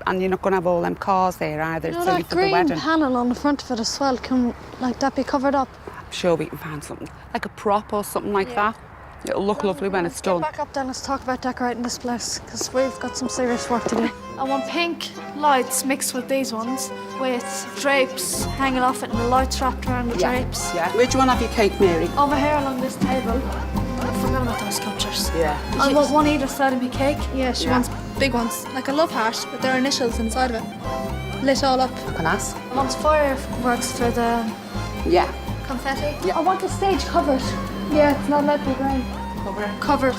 and you're not going to have all them cars there either. You know It's only that for the green wedding. panel on the front of it as well, can like that be covered up? I'm sure we can find something, like a prop or something like that. It'll look lovely when it's done. Back up then, let's talk about decorating this place, because we've got some serious work to do. I want pink lights mixed with these ones, with drapes hanging off it and the lights wrapped around the drapes. Yeah. Where do you want to have your cake, Mary? Over here along this table. I forgot about those sculptures. Yeah. I want one either side of my cake. Yeah, she Yeah. wants big ones, like a love heart with their initials inside of it. Lit all up. Can I ask? I want fireworks for the Yeah. confetti. I want the stage covered. Yeah, it's not let me rain. Covered.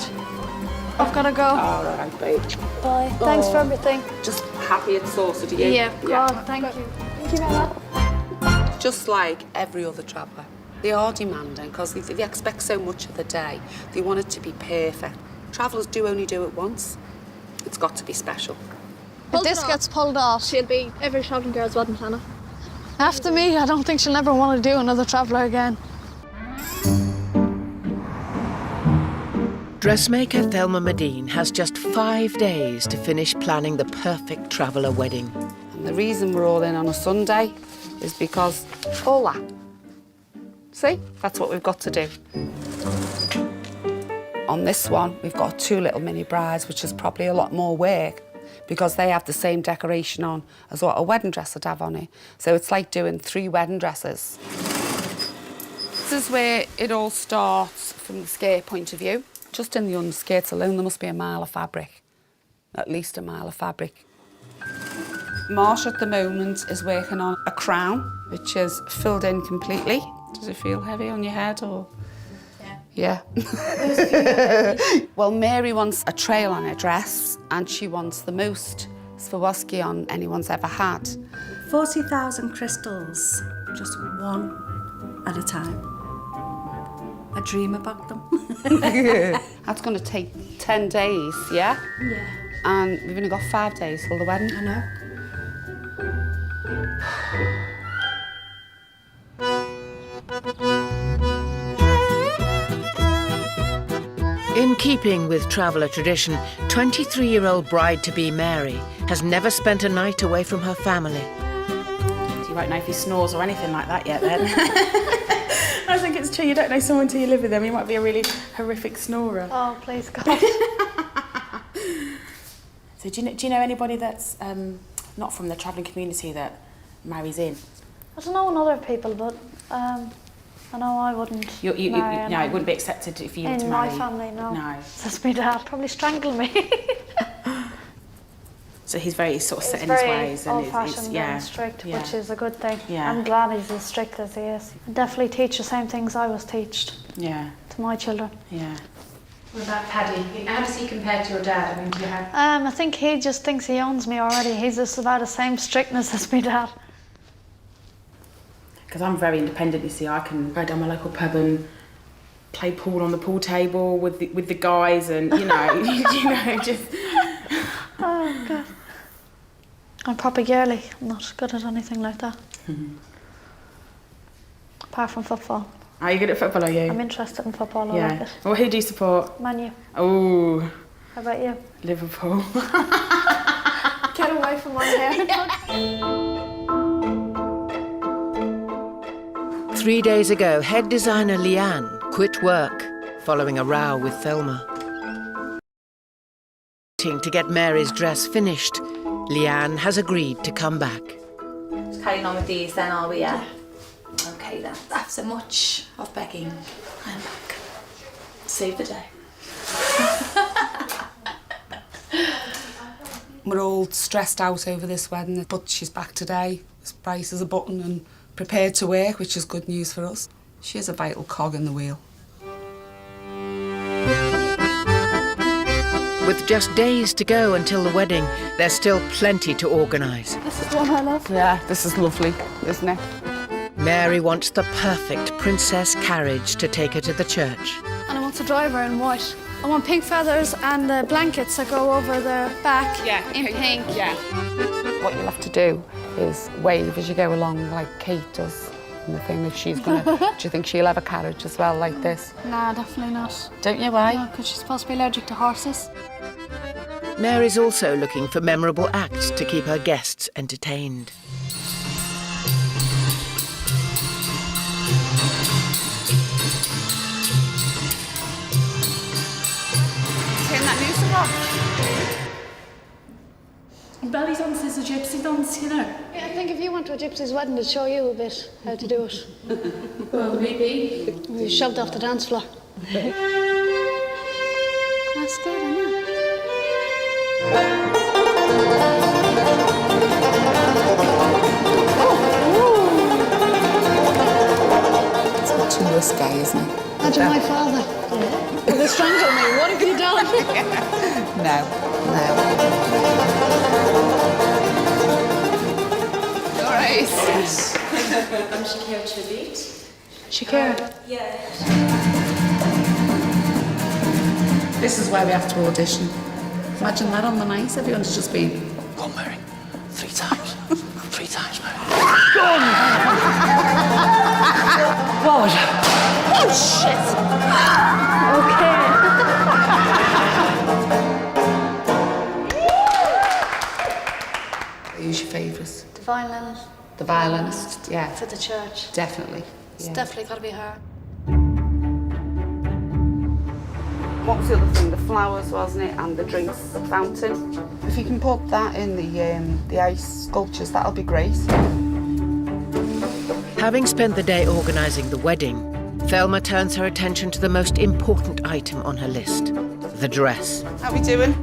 I've got to go. All right, babe. Bye. Thanks for everything. Just happy it's sorted, are you? Yeah, God, thank you. Thank you very much. Just like every other traveller. They are demanding because they expect so much of the day. They want it to be perfect. Travellers do only do it once. It's got to be special. If this gets pulled off, she'll be every travelling girl's wedding planner. After me, I don't think she'll ever want to do another traveller again. Dressmaker Thelma Medine has just 5 days to finish planning the perfect traveller wedding. And the reason we're all in on a Sunday is because all that. See, that's what we've got to do. On this one, we've got 2 little mini brides, which is probably a lot more work because they have the same decoration on as what a wedding dress would have on it. So it's like doing 3 wedding dresses. This is where it all starts from the skirt point of view. Just in the underskirts alone, there must be a mile of fabric, at least a mile of fabric. Marsh at the moment is working on a crown, which is filled in completely. Does it feel heavy on your head or? Yeah. Well, Mary wants a trail on her dress and she wants the most Swarovski on anyone's ever had. 40,000 crystals, just one at a time. I dream about them. That's going to take 10 days, yeah? Yeah. And we've only got 5 days till the wedding. I know. In keeping with traveller tradition, 23-year-old bride-to-be Mary has never spent a night away from her family. You won't know if he snores or anything like that yet, then. I think it's true. You don't know someone till you live with them. He might be a really horrific snorer. Oh, please God. So do you know anybody that's not from the travelling community that marries in? I don't know other people, but I know I wouldn't marry no, it wouldn't be accepted if you were to marry. In my family, no. No. That's my dad. Probably strangle me. So he's very sort of set in He's his very ways. And old-fashioned yeah, and strict, yeah. which is a good thing. Yeah. I'm glad he's as strict as he is. Definitely teach the same things I was taught Yeah. to my children. Yeah. What about Paddy? How does he compare to your dad? I mean, do you have... I think he just thinks he owns me already. He's just about the same strictness as my dad. Because I'm very independent, you see. I can go down my local pub and play pool on the pool table with the guys, and you know, just. Oh God. I'm proper girly. I'm not good at anything like that. Apart from football. Are you good at football? Are you? I'm interested in football. I Yeah. like it. Well, who do you support? Man U. Oh. How about you? Liverpool. Get away from my hair. 3 days ago, head designer Leanne quit work following a row with Thelma. To get Mary's dress finished, Leanne has agreed to come back. Just carrying on with these then, are we? Yeah. Okay then. After much of begging, I'm back. Save the day. We're all stressed out over this wedding, but she's back today, as bright as a button and prepared to work, which is good news for us. She is a vital cog in the wheel. With just days to go until the wedding, there's still plenty to organise. This is the one I love. Yeah, this is lovely, isn't it? Mary wants the perfect princess carriage to take her to the church. And I want the driver in white. I want pink feathers and the blankets that go over the back in pink. Yeah. What you'll have to do is wave as you go along, like Kate does. And the thing, if she's gonna, do you think she'll have a carriage as well, like this? Nah, definitely not. Don't you? Why? No, because she's supposed to be allergic to horses. Mary's also looking for memorable acts to keep her guests entertained. Turn that music off. Belly dance is a gypsy dance, you know. Yeah, I think if you went to a gypsy's wedding, they'd show you a bit how to do it. Well, maybe. You shoved off the dance floor. That's good, isn't it? It's not too risque, isn't it? Imagine my father. If he strangled me, what have you done? No. All right. I'm Shakira Tribute. Shakira. This is where we have to audition. Imagine that on the night, everyone's just been... Go on, Mary. 3 times. 3 times, Mary. What? Oh, shit! Who's your favourite? The violinist. The violinist, yeah. For the church. Definitely. It's yeah. definitely got to be her. What was the other thing? The flowers, wasn't it? And the drinks fountain. If you can put that in the ice sculptures, that'll be great. Having spent the day organising the wedding, Thelma turns her attention to the most important item on her list, the dress. How we doing?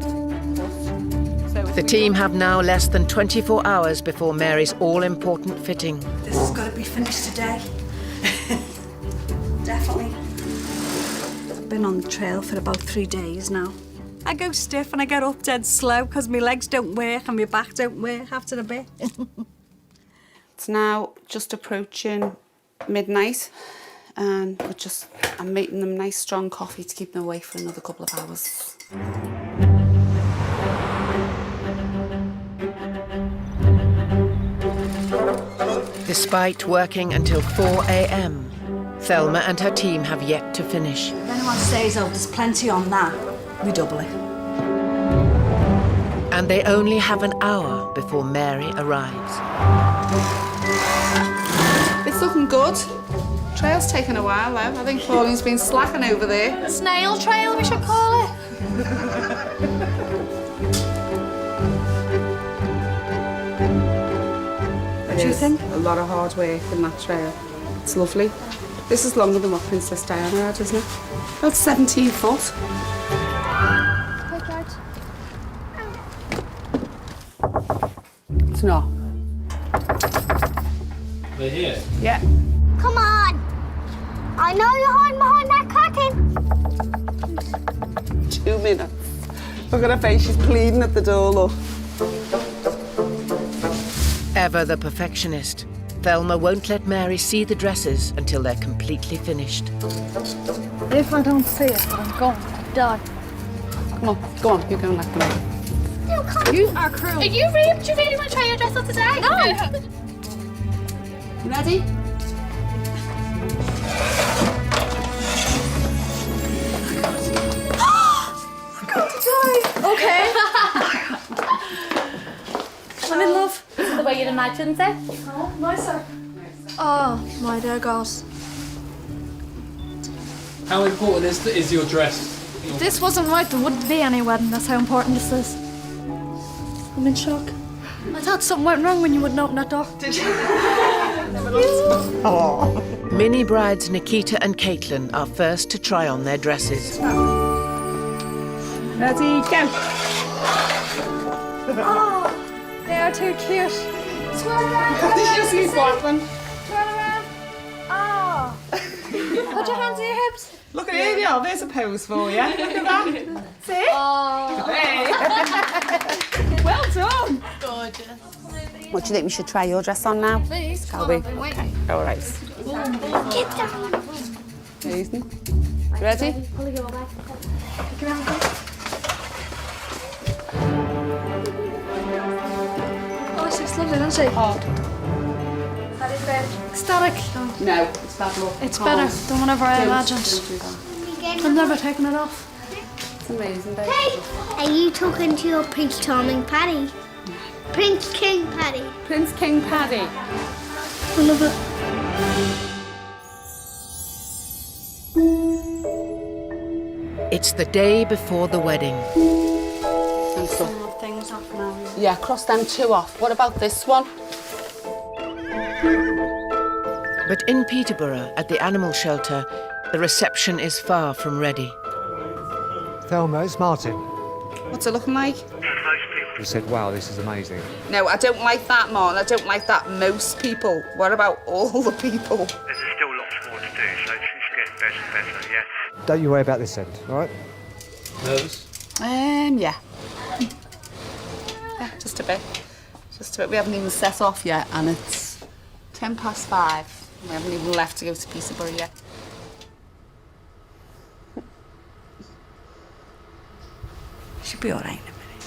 The team have now less than 24 hours before Mary's all-important fitting. This has got to be finished today. Definitely. I've been on the trail for about 3 days now. I go stiff and I get up dead slow because my legs don't work and my back don't work after a bit. It's now just approaching midnight and I'm making them nice strong coffee to keep them awake for another couple of hours. Despite working until 4 a.m, Thelma and her team have yet to finish. If anyone says, oh, there's plenty on that, we double it. And they only have an hour before Mary arrives. It's looking good. Trail's taken a while though. I think Pauline's been slacking over there. The snail trail, we should call it. What do you think? A lot of hard work in that trail. It's lovely. This is longer than what Princess Diana had, isn't it? About 17 foot. It's not. They're here. Yeah. Come on! I know you're hiding behind that curtain. 2 minutes. Look at her face, she's pleading at the door, look. Ever the perfectionist, Thelma won't let Mary see the dresses until they're completely finished. If I don't see it, I'm going to die. Come on, go on, you go and let them know. You are cruel. Are you really? Do you really want to try your dress on today? No. You ready? I'm going to die. Okay. I'm in love. This is the way you'd imagined it. Oh, nicer. Oh, my dear girls. How important is your dress? If this wasn't right, there wouldn't be any wedding. That's how important this is. I'm in shock. I thought something went wrong when you wouldn't open that door. Did you? Oh. Mini brides Nikita and Caitlin are first to try on their dresses. Ready, go. Oh, they are too cute. Turn around. Did you just use one? Turn around. Oh. Put your hands on your hips. Look at here, y'all. There's a pose for you. Look at that. See? Oh. Hey. Well done. Gorgeous. What do you think we should try your dress on now? Please. Shall we? Okay. All right. Get down. Susan, you ready? Pull your back. Pick your hands up. Oh, she's lovely, isn't she? Oh. That is better. Ecstatic. No, it's bad luck. It's better than whatever I imagined. Don't do that. I'm never taking it off. It's amazing, baby. Hey, are you talking to your Prince Charming Paddy? Prince King Paddy. Prince King Paddy. I love it. It's the day before the wedding. Some things off now. Yeah, cross them 2 off. What about this one? But in Peterborough, at the animal shelter, the reception is far from ready. Thelma, it's Martin. What's it looking like? You said, wow, this is amazing. No, I don't like that, Martin. I don't like that. Most people. What about all the people? There's still lots more to do, so it's getting better and better, yeah? Don't you worry about this end, all right? Nervous? Yeah. Yeah, just a bit. Just a bit. We haven't even set off yet, and it's 5:10. We haven't even left to go to Peterborough yet. She'll be all right in a minute.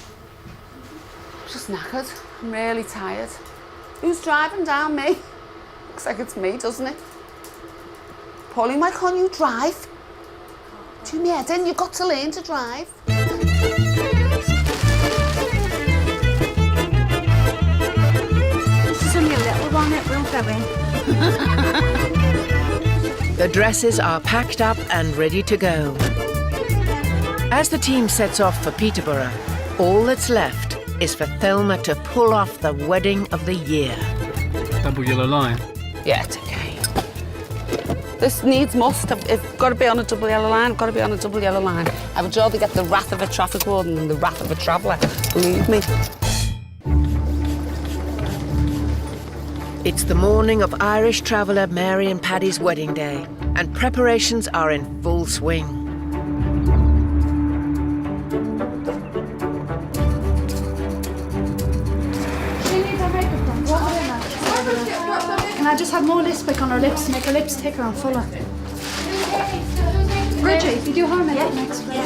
I'm just knackered. I'm really tired. Who's driving down? Me? Looks like it's me, doesn't it? Pauline, why can't you drive? Do me head in, you've got to learn to drive. This is only a little one, it will go in. The dresses are packed up and ready to go. As the team sets off for Peterborough, all that's left is for Thelma to pull off the wedding of the year. Double yellow line. Yeah, it's okay. This must. It's got to be on a double yellow line. Got to be on a double yellow line. I would rather get the wrath of a traffic warden than the wrath of a traveller. Believe me. It's the morning of Irish traveller Mary and Paddy's wedding day, and preparations are in full swing. Can I just have more lipstick on her lips to make her lips thicker and fuller? Bridgie, if you do harm, make it next week.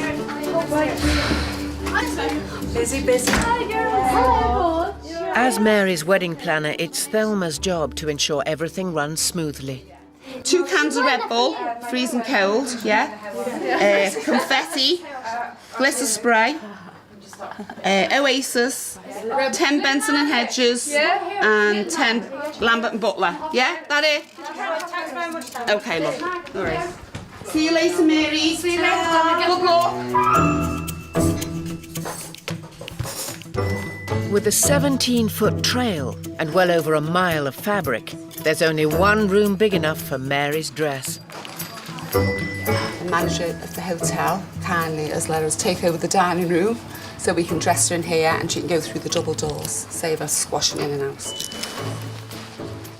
Busy. Hello. As Mary's wedding planner, it's Thelma's job to ensure everything runs smoothly. 2 cans of Red Bull, freezing cold, yeah? Confetti, glitter spray, Oasis, 10 Benson and Hedges, and 10 Lambert and Butler. Yeah, that it? Thanks very much. Okay, love. All right. See you later, Mary. See you later. Good luck. With a 17-foot trail and well over a mile of fabric, there's only one room big enough for Mary's dress. The manager of the hotel kindly has let us take over the dining room so we can dress her in here and she can go through the double doors, save us squashing in and out.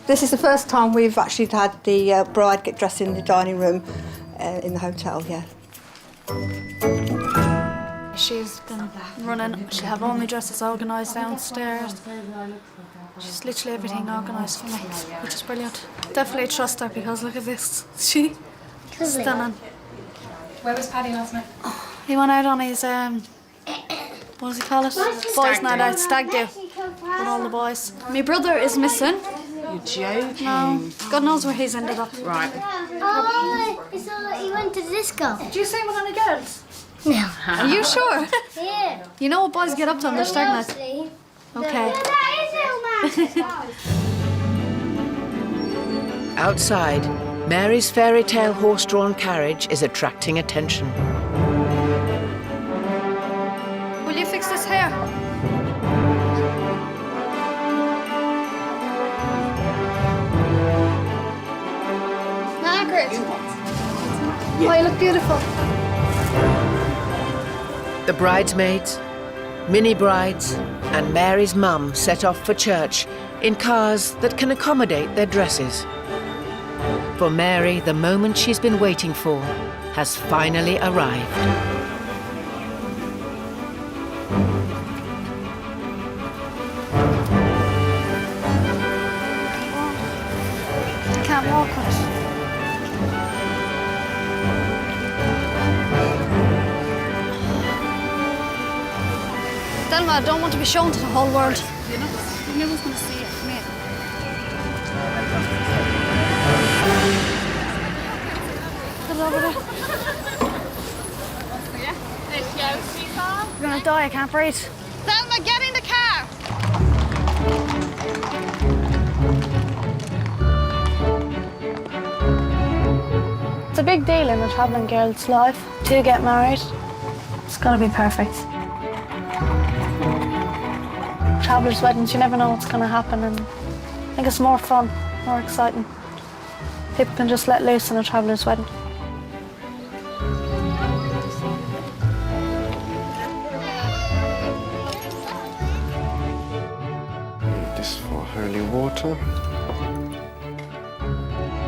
This is the first time we've actually had the bride get dressed in the dining room in the hotel, yeah. She's been running. She had all my dresses organised downstairs. She's literally everything organised for me, which is brilliant. Definitely trust her because look at this. She stunning. Where was Paddy last night? He went out on his what does he call it? Boys' night out, stag do, with all the boys. My brother is missing. You're joking? No, God knows where he's ended up. Right. Oh, it's all like you went to the disco. Did you say one of the girls? No. Are you sure? Yeah. You know what boys get up to on their stag night? Okay. Outside, Mary's fairy tale horse-drawn carriage is attracting attention. Will you fix this hair? Margaret! Oh, you look beautiful. The bridesmaids, mini-brides, and Mary's mum set off for church in cars that can accommodate their dresses. For Mary, the moment she's been waiting for has finally arrived. I can't walk with it. Thelma, I don't want to be shown to the whole world. No one's going to see it. Come here. Put it over there. You're gonna die, I can't breathe. Thelma, get in the car! It's a big deal in a travelling girl's life to get married. It's gotta be perfect. Travellers' weddings, you never know what's gonna happen, and I think it's more fun, more exciting. People can just let loose in a traveller's wedding. This for holy water.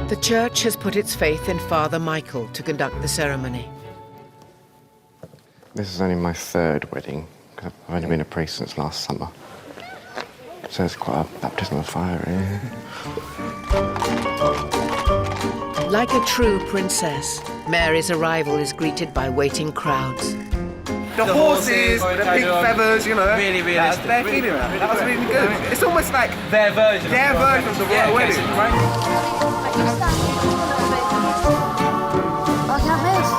The church has put its faith in Father Michael to conduct the ceremony. This is only my 3rd wedding. I've only been a priest since last summer. So it's quite a baptism of fire, really. Like a true princess, Mary's arrival is greeted by waiting crowds. The horses, the big feathers, you know. Really realistic. They're feeling that. That was really good. It's almost like their version of the royal wedding. I can't move.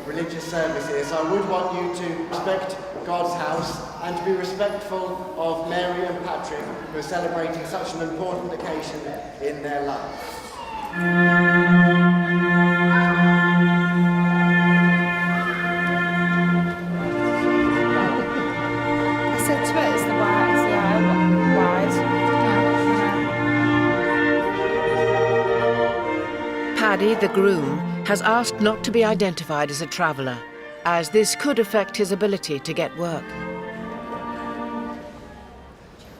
Religious services, I would want you to respect God's house and to be respectful of Mary and Patrick, who are celebrating such an important occasion in their life. I said to it, is the aisle wide? Paddy, the groom, has asked not to be identified as a traveller, as this could affect his ability to get work.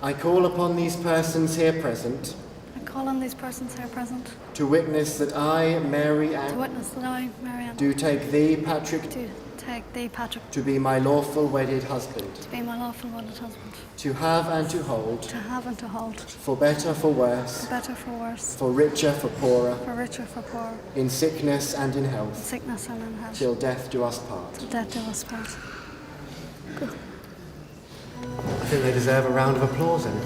I call upon these persons here present to witness that I, Mary Ann, do take thee, Patrick, to be my lawful wedded husband, to have and to hold, for better, for worse, for richer, for poorer, in sickness and in health, till death do us part. I think they deserve a round of applause then.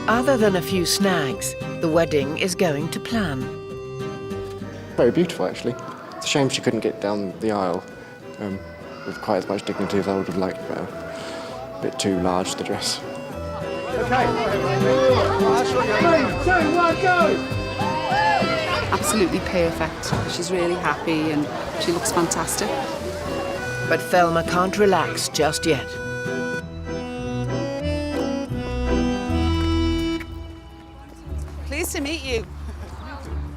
Other than a few snags, the wedding is going to plan. Very beautiful, actually. It's a shame she couldn't get down the aisle with quite as much dignity as I would have liked, but a bit too large, the dress. Absolutely perfect. She's really happy and she looks fantastic. But Thelma can't relax just yet. Pleased to meet you.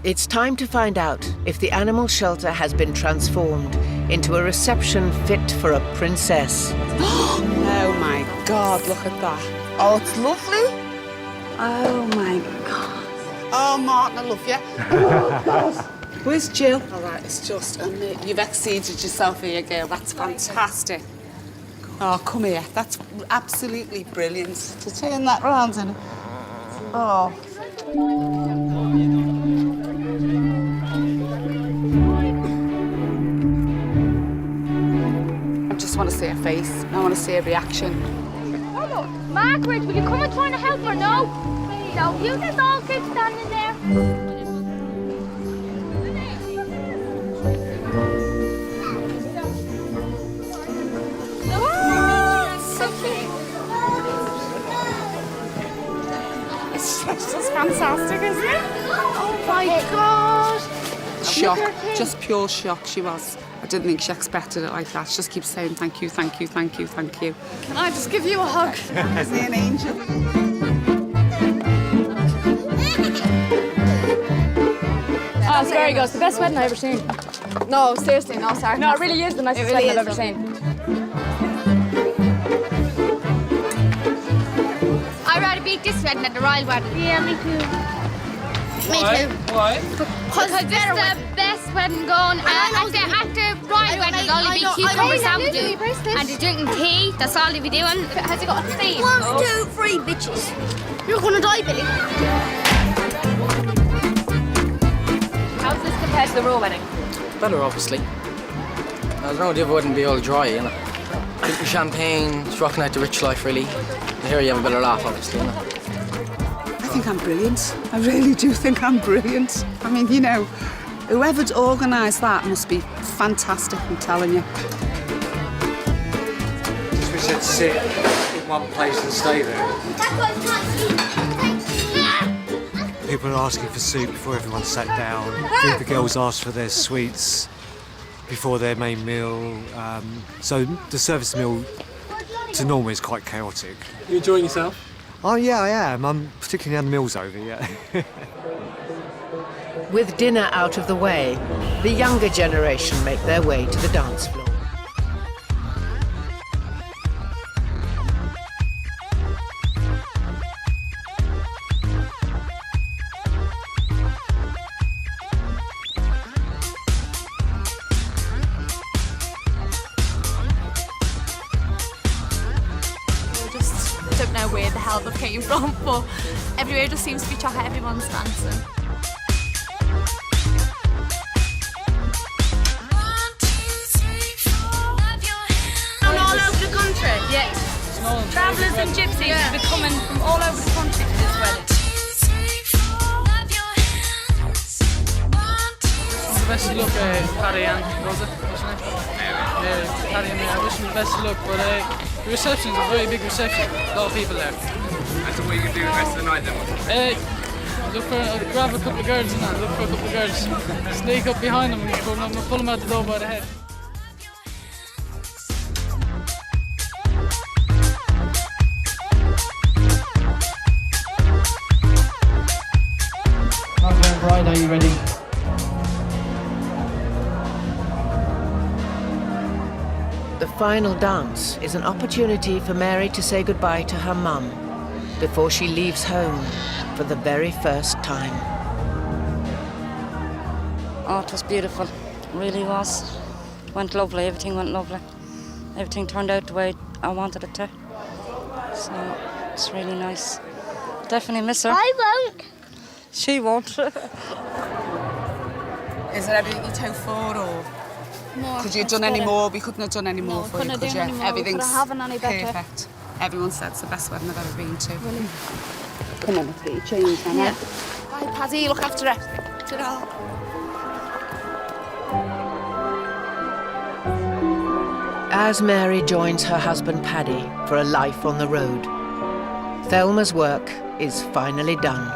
It's time to find out if the animal shelter has been transformed into a reception fit for a princess. Oh my God, look at that. Oh, it's lovely. Oh my God. Oh, Martin, I love you. Oh, God. Where's Jill? All right, it's just, you've exceeded yourself here, girl. That's fantastic. Oh, come here. That's absolutely brilliant. To turn that round and... Oh. I just want to see her face. I want to see her reaction. Margaret, will you come and try to help her? No. No, you just all keep standing there. It's just fantastic, isn't it? Oh my God. Shock, just pure shock she was. I didn't think she expected it like that. She just keeps saying thank you, thank you, thank you, thank you. Can I just give you a hug? Isn't he an angel? Oh, there you go. It's the best wedding I've ever seen. No, seriously, no, sorry. No, it really is the nicest wedding I've ever seen. I'd rather beat this wedding than the royal wedding. Yeah, me too. Me too. Why? Because it's the best wedding going. At the royal wedding, they'll only be cucumber sandwiches and they're drinking tea. That's all they'll be doing. Has he got a theme? 1, 2, 3 bitches. You're gonna die, Billy. How's this compared to the royal wedding? Better, obviously. I don't know, the other wouldn't be all dry, you know. Drinking champagne, just rocking out the rich life, really. And here you have a better laugh, obviously, you know. I think I'm brilliant. I really do think I'm brilliant. I mean, you know, whoever'd organised that must be fantastic, I'm telling you. Just we said sit in one place and stay there. People are asking for soup before everyone sat down. The girls asked for their sweets before their main meal. So the service meal to normal is quite chaotic. You enjoying yourself? Oh yeah, I am. I'm particularly now the meal's over, yeah. With dinner out of the way, the younger generation make their way to the dance floor. I don't know where the hell they came from, but everywhere just seems to be chocolate, everyone's dancing. All over the country? Yeah. Travellers and gypsies have been coming from all over the country to this wedding. The best of luck, Paddy Ann, was it? Wasn't it? Yeah, Paddy and me. I wish them the best of luck, but the reception's a very big reception. A lot of people there. And so what are you going to do the rest of the night then? Grab a couple of girls and that, look for a couple of girls. Sneak up behind them and pull them out the door by the head. Bride, are you ready? The final dance is an opportunity for Mary to say goodbye to her mum before she leaves home for the very first time. Oh, it was beautiful. It really was. Went lovely, everything went lovely. Everything turned out the way I wanted it to. So, it's really nice. Definitely miss her. I won't. She won't. Is it everything you'd hope for, or more? Could you have done any more? We couldn't have done any more for you, could you? Everything's perfect. Everyone said it's the best wedding I've ever been to. Really? Come on, let's get you changed, Hannah. Yeah. Bye, Paddy. Look after it. Ta-ra. As Mary joins her husband Paddy for a life on the road, Thelma's work is finally done.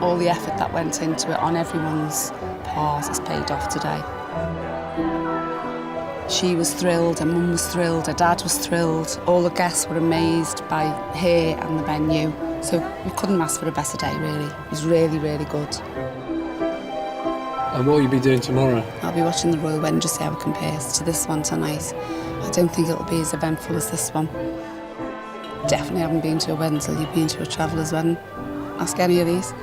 All the effort that went into it on everyone's part has paid off today. She was thrilled, her mum was thrilled, her dad was thrilled. All the guests were amazed by her and the venue. So we couldn't ask for a better day, really. It was really, really good. And what will you be doing tomorrow? I'll be watching the royal wedding, just see how it compares to this one tonight. I don't think it'll be as eventful as this one. Definitely haven't been to a wedding till you've been to a traveller's wedding. Ask any of these.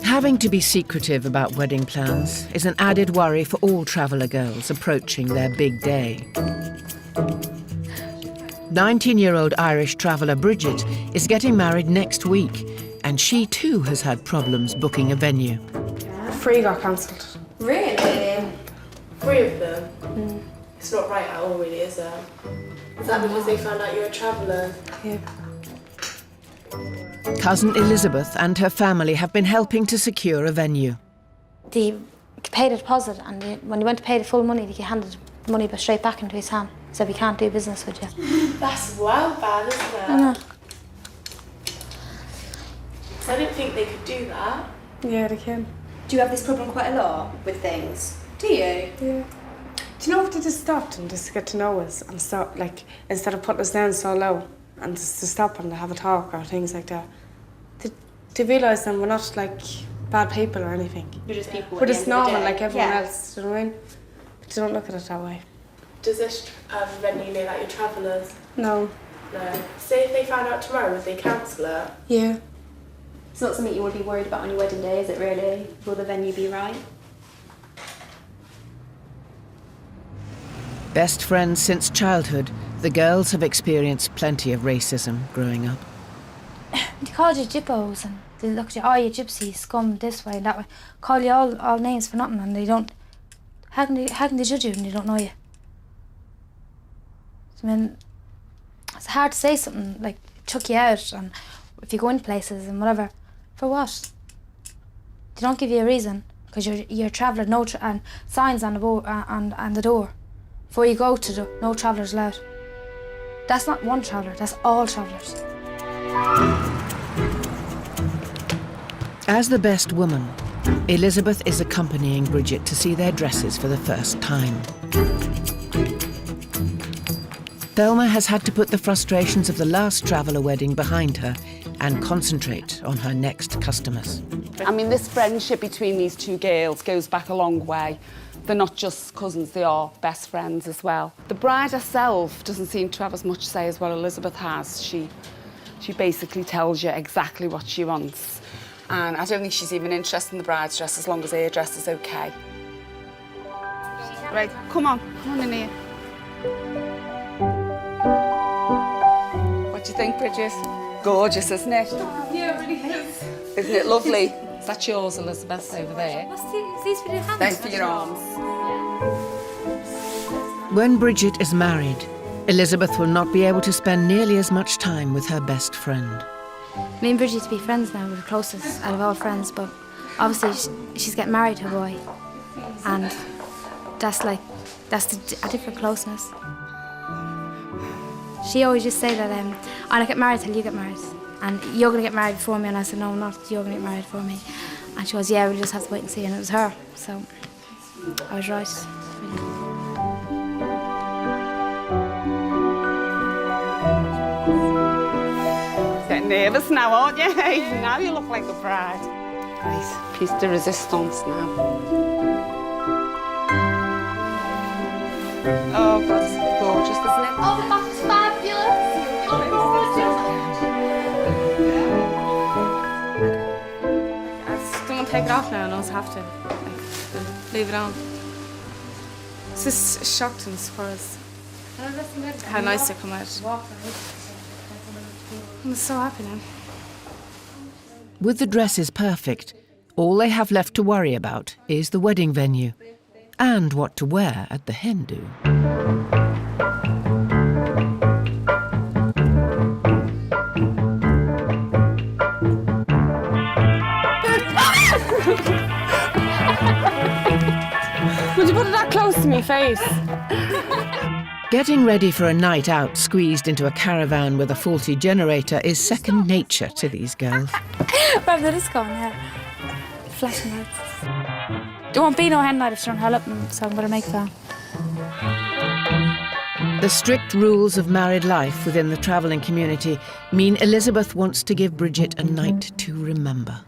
Having to be secretive about wedding plans is an added worry for all traveller girls approaching their big day. 19-year-old Irish traveller Bridget is getting married next week, and she too has had problems booking a venue. 3 got cancelled. Really? 3 of them? It's not right at all, really, is it? Is that because they found out you're a traveller? Yeah. Cousin Elizabeth and her family have been helping to secure a venue. They paid a deposit, and when you went to pay the full money, they handed the money straight back into his hand. So we can't do business with you. That's well bad, isn't it? I know. I didn't think they could do that. Yeah, they can. Do you have this problem quite a lot with things? Do you? Yeah. Do you know if they just stopped and just get to know us and stop, like, instead of putting us down so low and just to stop and have a talk or things like that, they realise that we're not, like, bad people or anything. You're just people. We're just normal like everyone else, do you know what I mean? But they don't look at it that way. Does this venue know that you're travellers? No. No. Say if they found out tomorrow, would they cancel it? Yeah. It's not something you want to be worried about on your wedding day, is it really? Will the venue be right? Best friends since childhood, the girls have experienced plenty of racism growing up. They called you Jippos, and they looked at you, oh, you gypsy, scum, this way, that way. Call you all names for nothing, and they don't... How can they judge you when they don't know you? I mean, it's hard to say something, like, chuck you out, and if you go in places and whatever. For what? They don't give you a reason, because you're a traveller, and signs on the board, and the door. Before you go to the no travellers allowed. That's not one traveller, that's all travellers. As the best woman, Elizabeth is accompanying Bridget to see their dresses for the first time. Thelma has had to put the frustrations of the last traveller wedding behind her and concentrate on her next customers. I mean, this friendship between these two girls goes back a long way. They're not just cousins, they are best friends as well. The bride herself doesn't seem to have as much say as what Elizabeth has. She basically tells you exactly what she wants. And I don't think she's even interested in the bride's dress as long as her dress is okay. Right, come on in here. What do you think, Bridget? Gorgeous, isn't it? Yeah, it really is. Isn't it lovely? That's yours, Elizabeth, over there. What's these for your hands? Thanks for your arms. When Bridget is married, Elizabeth will not be able to spend nearly as much time with her best friend. Me and Bridget to be friends now, we're the closest out of all friends, but obviously she's getting married to a boy, and that's a different closeness. She always just say that I don't get married till you get married, and you're going to get married before me, and I said, no, I'm not, you're going to get married before me. And she goes, yeah, we'll just have to wait and see, and it was her, so I was right. Getting nervous now, aren't you? Now you look like a bride. Right, piece de resistance now. Oh, God, it's gorgeous, isn't it? Oh, that's fabulous. I just don't want to take it off now, and I also have to leave it on. Just shocked and surprised how nice they come out. I'm so happy now. With the dresses perfect, all they have left to worry about is the wedding venue and what to wear at the hen do. Would you put it that close to my face? Getting ready for a night out squeezed into a caravan with a faulty generator is second nature to these girls. Rather than this going here, flashing lights. There won't be no hen night if she don't help them, so I'm going to make that. The strict rules of married life within the travelling community mean Elizabeth wants to give Bridget a night to remember.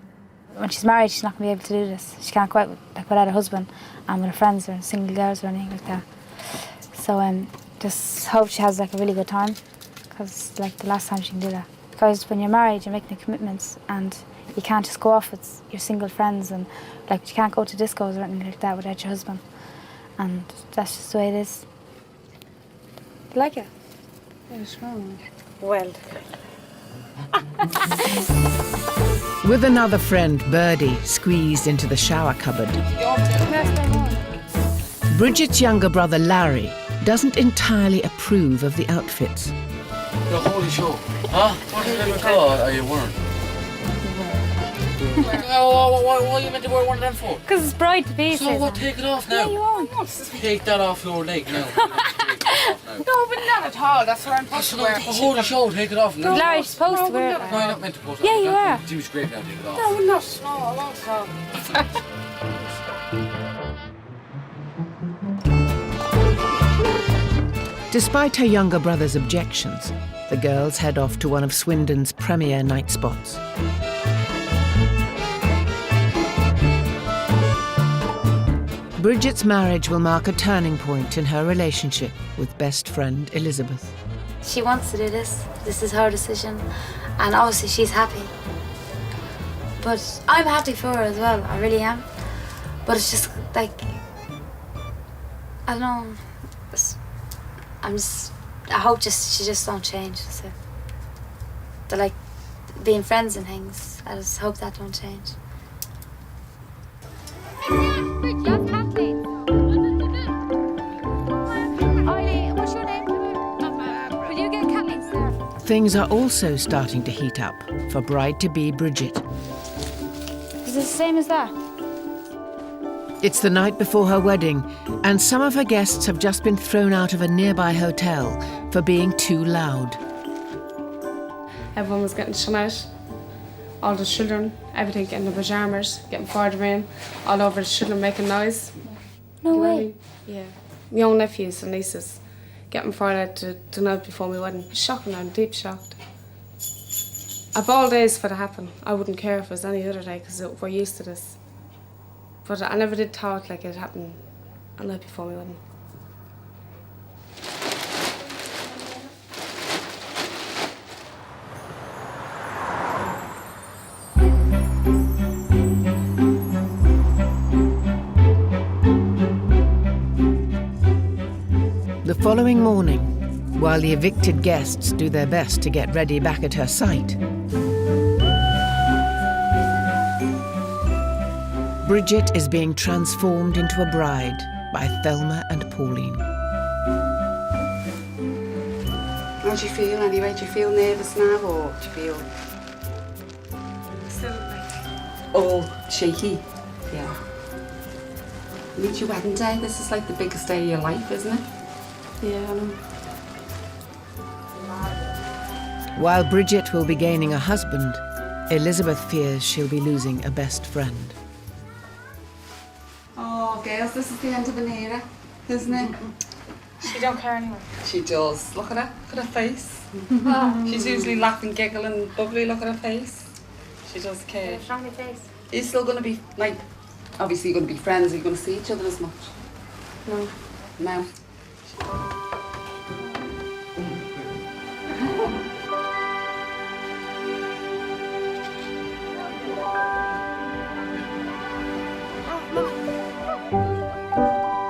When she's married, she's not going to be able to do this. She can't go out without her husband and with her friends or single girls or anything like that. So just hope she has a really good time, because the last time she can do that. Because when you're married, you're making commitments, and you can't just go off with your single friends, and you can't go to discos or anything like that without your husband. And that's just the way it is. You like it? It's well. With another friend, Birdie, squeezed into the shower cupboard, Bridget's younger brother, Larry, doesn't entirely approve of the outfits. The holy show. Huh? What did you call it? Or you weren't? What are you meant to wear one of them for? Because it's bride to be. So what? Take it off now. Yeah, you won't. Take that off your leg now. No, but not at all. That's what I'm supposed to wear. The holy show. Take it off now. Larry's supposed to wear it. No, you're not meant to put it Yeah, on. you are. Juice grape now. Take it off. No, we're not. No, I won't talk. Despite her younger brother's objections, the girls head off to one of Swindon's premier night spots. Bridget's marriage will mark a turning point in her relationship with best friend Elizabeth. She wants to do this. This is her decision. And obviously she's happy. But I'm happy for her as well. I really am. But it's just I don't know. I hope she just don't change. So they're being friends and things. I just hope that don't change. What's your name? Will you get Kathy's there? Things are also starting to heat up for bride-to-be Bridget. Is it the same as that? It's the night before her wedding, and some of her guests have just been thrown out of a nearby hotel for being too loud. Everyone was getting shut out. All the children, everything in the pyjamas, getting fired in, all over the children making noise. No way. Yeah. My own nephews and nieces getting fired out the night before my wedding. Shocking, I'm deep shocked. Of all days for it to happen, I wouldn't care if it was any other day because we're used to this. But I never did thought like it happened a night before my wedding. The following morning, while the evicted guests do their best to get ready back at her site, Bridget is being transformed into a bride by Thelma and Pauline. How do you feel anyway? Do you feel nervous now or do you feel Still like all shaky? Yeah. It's your wedding day. This is like the biggest day of your life, isn't it? Yeah, I know. While Bridget will be gaining a husband, Elizabeth fears she'll be losing a best friend. Oh, girls, this is the end of an era, isn't it? She don't care anymore. She does. Look at her. Look at her face. She's usually laughing, giggling, bubbly. Look at her face. She does care. What's wrong with your face? Are you still going to be, like, obviously you're going to be friends. Are you going to see each other as much? No. No.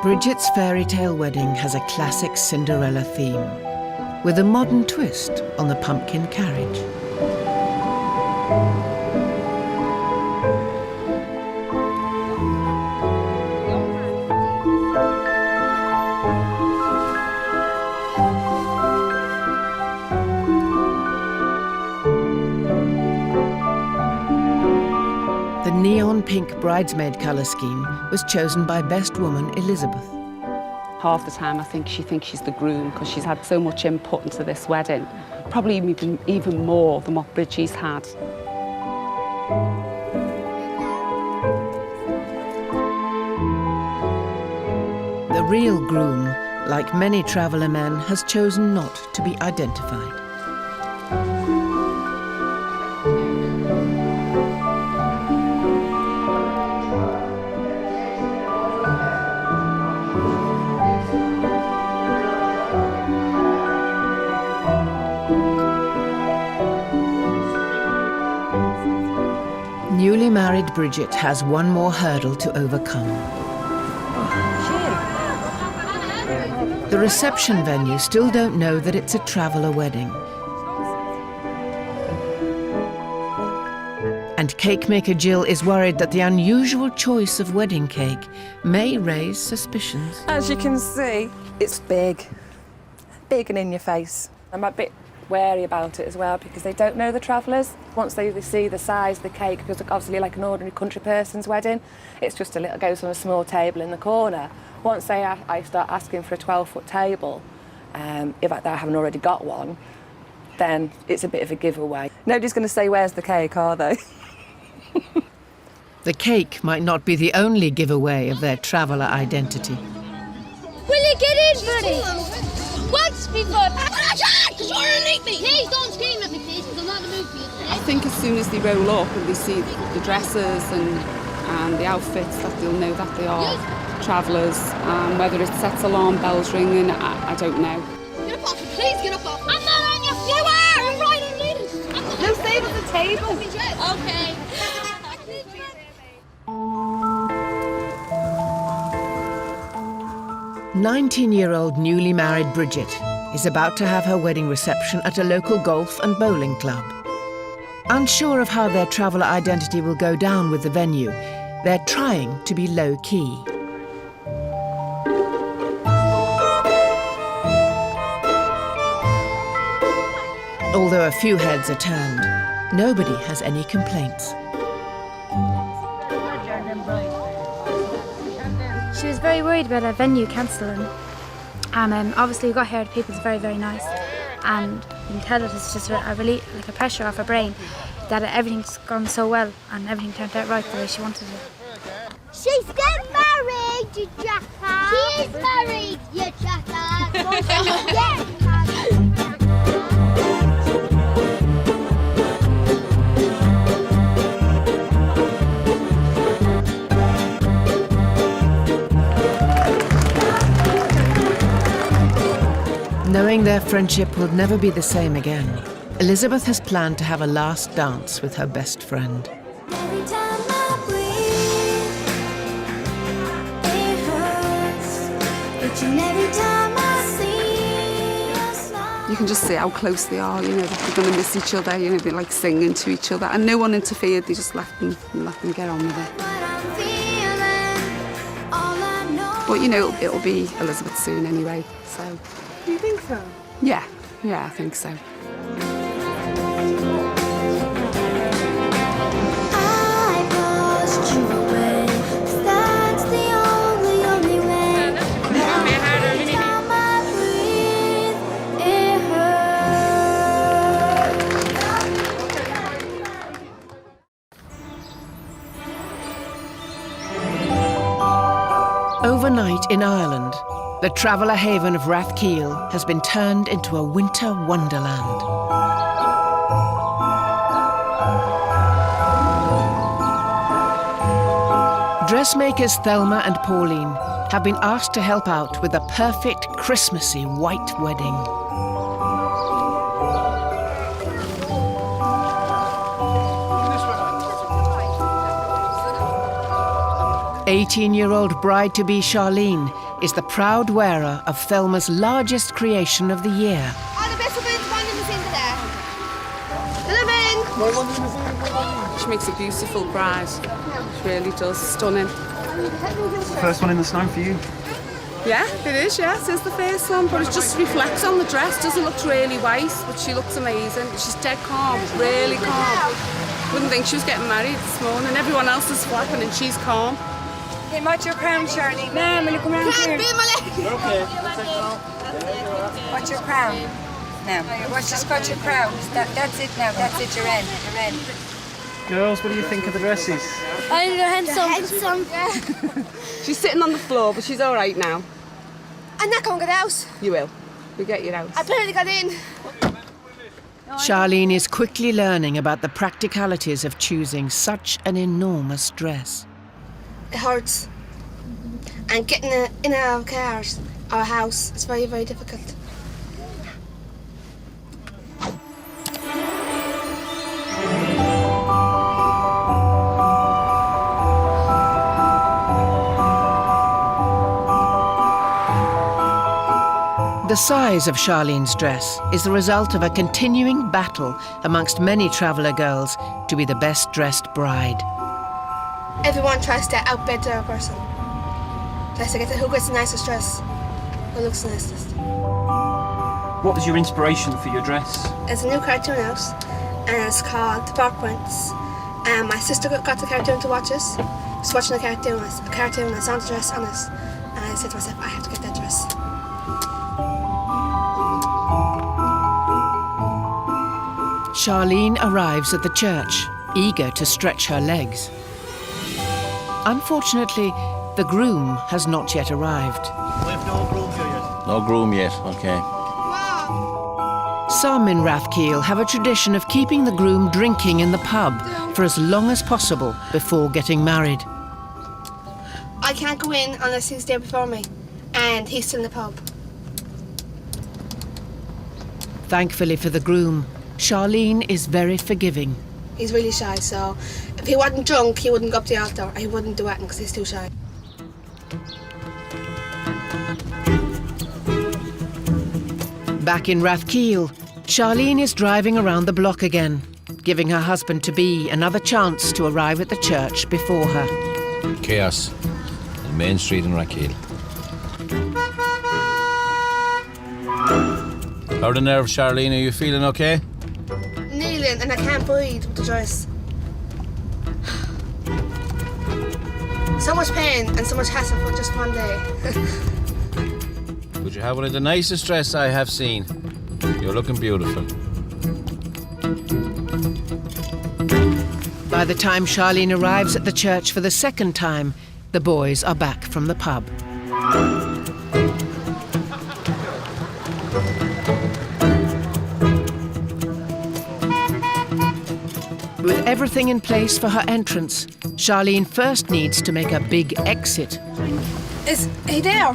Bridget's fairy tale wedding has a classic Cinderella theme, with a modern twist on the pumpkin carriage. The neon pink bridesmaid colour scheme was chosen by best woman Elizabeth. Half the time I think she thinks she's the groom because she's had so much input into this wedding. Probably even more than what Bridgie's had. The real groom, like many traveller men, has chosen not to be identified. Newly married Bridget has one more hurdle to overcome. The reception venue still don't know that it's a traveller wedding. And cake maker Jill is worried that the unusual choice of wedding cake may raise suspicions. As you can see, it's big. Big and in your face. I'm a bit wary about it as well because they don't know the travellers. Once they see the size of the cake, because obviously like an ordinary country person's wedding, it's just a little, goes on a small table in the corner. Once I start asking for a 12-foot table, if I haven't already got one, then it's a bit of a giveaway. Nobody's going to say, where's the cake, are they? The cake might not be the only giveaway of their traveller identity. Will you get in, buddy? Once before. You're underneath me. Please don't scream at me, please, because I'm not in the mood for you today. I think as soon as they roll up and they see the dresses and the outfits, that they'll know that they are travellers. Whether it sets alarm bells ringing, I don't know. Get up off me, please get up off me. I'm not on your feet. You are! You're right underneath us. No, stay at the table. Okay. 19-year-old newly married Bridget is about to have her wedding reception at a local golf and bowling club. Unsure of how their traveller identity will go down with the venue, they're trying to be low-key. Although a few heads are turned, nobody has any complaints. She was very worried about our venue cancelling. And obviously we got here, the people's very, very nice. And you can tell that it's just a relief, like a pressure off her brain, that everything's gone so well and everything turned out right the way she wanted it. She's getting married, you jackass! She is married, you jackass! Yes! Knowing their friendship will never be the same again, Elizabeth has planned to have a last dance with her best friend. Every time I breathe, it hurts. Each and every time I see a smile. You can just see how close they are, you know, they're going to miss each other, you know, they're like singing to each other, and no one interfered, they just let them get on with it. But, you know, it'll be Elizabeth soon anyway, so. Do you think so? Yeah, I think so. I pushed you away, 'cause that's the only way. Every time I breathe, it hurts. Overnight in Ireland, the traveller haven of Rathkeel has been turned into a winter wonderland. Dressmakers Thelma and Pauline have been asked to help out with a perfect Christmassy white wedding. "18-year-old bride-to-be Charlene is the proud wearer of Thelma's largest creation of the year. She makes a beautiful bride. She really does. Stunning. First one in the snow for you? Yeah, it is, yeah. It is the first one, but it just reflects on the dress. Doesn't look really white, but she looks amazing. She's dead calm, really calm. Wouldn't think she was getting married this morning. Everyone else is flapping and she's calm. Hey, what's your crown, Charlene? Ma'am, will you come around here? Okay. What's your crown? Now, just got your crown. That's it now. That's it. You're in. You're in. Girls, what do you think of the dresses? I'm handsome. She's sitting on the floor, but she's all right now. I'm not going to get out. You will. You'll get your house. I barely got in. Charlene is quickly learning about the practicalities of choosing such an enormous dress. It hurts. And getting in and out of cars or a house is very, very difficult. The size of Charlene's dress is the result of a continuing battle amongst many traveller girls to be the best dressed bride. Everyone tries to outbid the other person. Tries to get who gets the nicest dress, who looks the nicest. What was your inspiration for your dress? There's a new cartoon out, and it's called The Bark Prince. And my sister got the cartoon to watch us. I was watching the cartoon, I saw the dress on us, and I said to myself, I have to get that dress. Charlene arrives at the church, eager to stretch her legs. Unfortunately, the groom has not yet arrived. We have no groom here yet. No groom yet, okay. Some in Rathkeel have a tradition of keeping the groom drinking in the pub for as long as possible before getting married. I can't go in unless he's there before me, and he's still in the pub. Thankfully for the groom, Charlene is very forgiving. He's really shy, so if he wasn't drunk, he wouldn't go up the altar, or he wouldn't do anything because he's too shy. Back in Rathkeel, Charlene is driving around the block again, giving her husband-to-be another chance to arrive at the church before her. Chaos on Main Street in Rathkeel. How are the nerves, Charlene? Are you feeling okay? Kneeling, and I can't breathe with the dress. So much pain and so much hassle for just one day. But you have one of the nicest dresses I have seen. You're looking beautiful. By the time Charlene arrives at the church for the second time, the boys are back from the pub. With everything in place for her entrance, Charlene first needs to make a big exit. Is he there?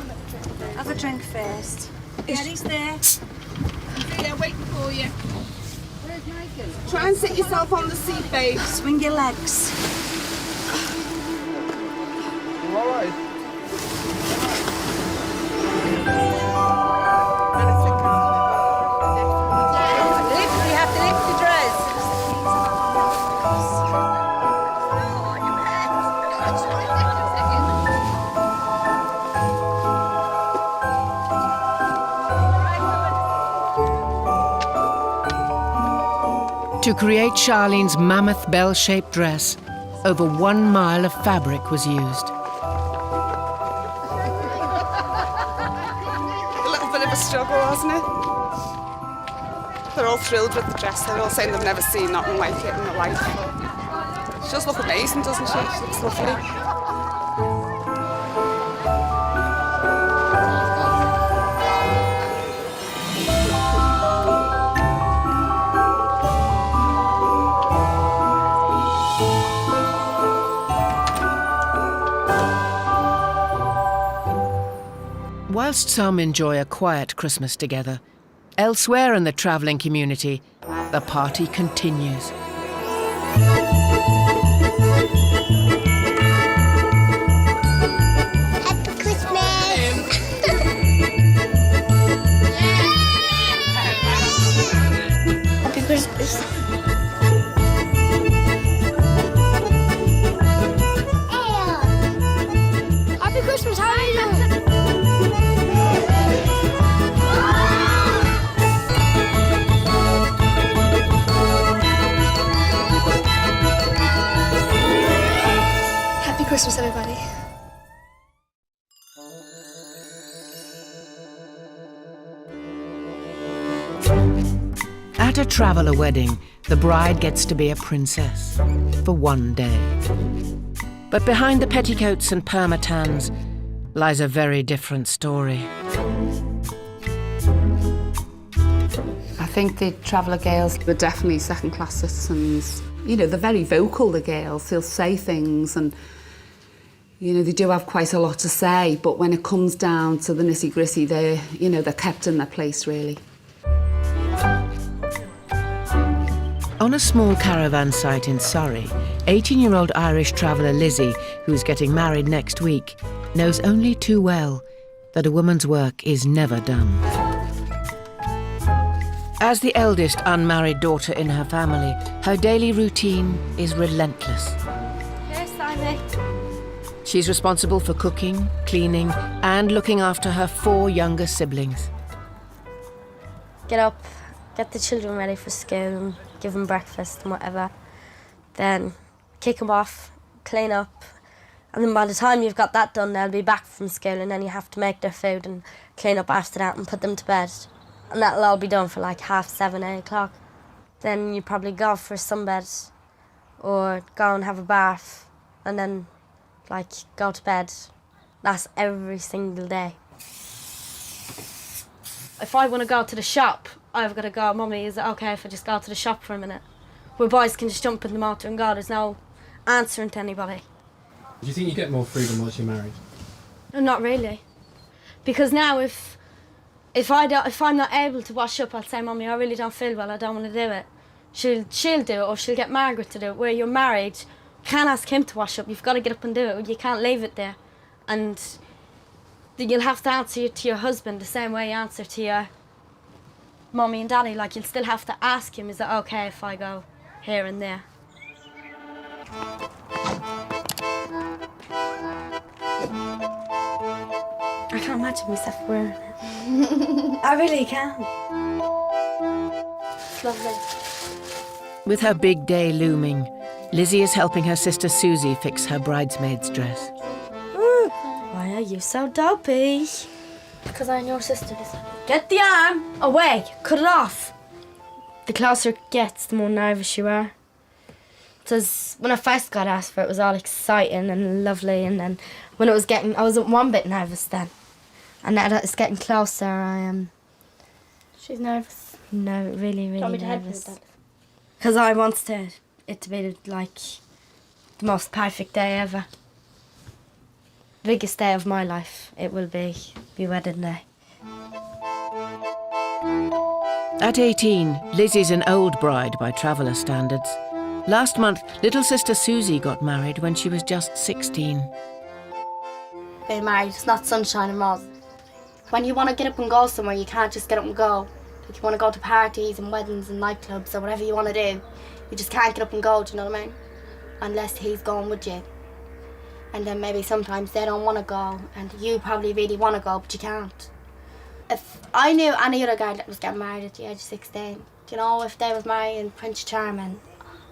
Have a drink first. Yeah, he's there. They're waiting for you. Try and sit yourself on the seat, babe. Swing your legs. You all right? You have to lift the dress. To create Charlene's mammoth bell-shaped dress, over 1 mile of fabric was used. A little bit of a struggle, wasn't it? They're all thrilled with the dress. They're all saying they've never seen nothing like it in their life. She does look amazing, doesn't she? She looks lovely. Whilst some enjoy a quiet Christmas together, elsewhere in the travelling community, the party continues. Happy Christmas! Happy Christmas. Happy Christmas, how are you doing? Happy Christmas, everybody. At a traveller wedding, the bride gets to be a princess for 1 day. But behind the petticoats and permatans lies a very different story. I think the traveller girls were definitely second-class citizens. You know, they're very vocal, the girls. They'll say things and, you know, they do have quite a lot to say, but when it comes down to the nitty-gritty, they're kept in their place, really. On a small caravan site in Surrey, 18-year-old Irish traveller Lizzie, who's getting married next week, knows only too well that a woman's work is never done. As the eldest unmarried daughter in her family, her daily routine is relentless. Here's Simon. She's responsible for cooking, cleaning, and looking after her 4 younger siblings. Get up, get the children ready for school and give them breakfast and whatever. Then kick them off, clean up. And then by the time you've got that done, they'll be back from school and then you have to make their food and clean up after that and put them to bed. And that'll all be done for like 7:30, 8 o'clock. Then you probably go for a sunbed or go and have a bath and then like go to bed. That's every single day. If I want to go to the shop, I've got to go, Mummy, is it okay if I just go to the shop for a minute? Where boys can just jump in the motor and go, there's no answering to anybody. Do you think you get more freedom once you're married? No, not really. Because now if I'm not able to wash up, I'll say, Mummy, I really don't feel well, I don't want to do it. She'll do it, or she'll get Margaret to do it. Where you're married, you can't ask him to wash up, you've got to get up and do it, you can't leave it there. And you'll have to answer to your husband the same way you answer to your Mummy and Daddy. Like, you'll still have to ask him, is it okay if I go here and there? I can't imagine myself wearing it. I really can't. It's lovely. With her big day looming, Lizzie is helping her sister Susie fix her bridesmaid's dress. you so dopey? Because I'm your sister. Get the arm away. Cut it off. The closer it gets, the more nervous you are. Because when I first got asked for it, it was all exciting and lovely, and then when it was getting, I wasn't one bit nervous then. And now that it's getting closer, I am... She's nervous. No, really, really Want me to help you nervous. with that? Because I want it to be like the most perfect day ever. The biggest day of my life, it will be wedding day. At 18, Lizzie's an old bride by traveller standards. Last month, little sister Susie got married when she was just 16. Being married, it's not sunshine and roses. When you want to get up and go somewhere, you can't just get up and go. Like you want to go to parties and weddings and nightclubs or whatever you want to do, you just can't get up and go, do you know what I mean? Unless he's going with you. And then maybe sometimes they don't want to go, and you probably really want to go, but you can't. If I knew any other guy that was getting married at the age of 16, do you know, if they was marrying Prince Charming,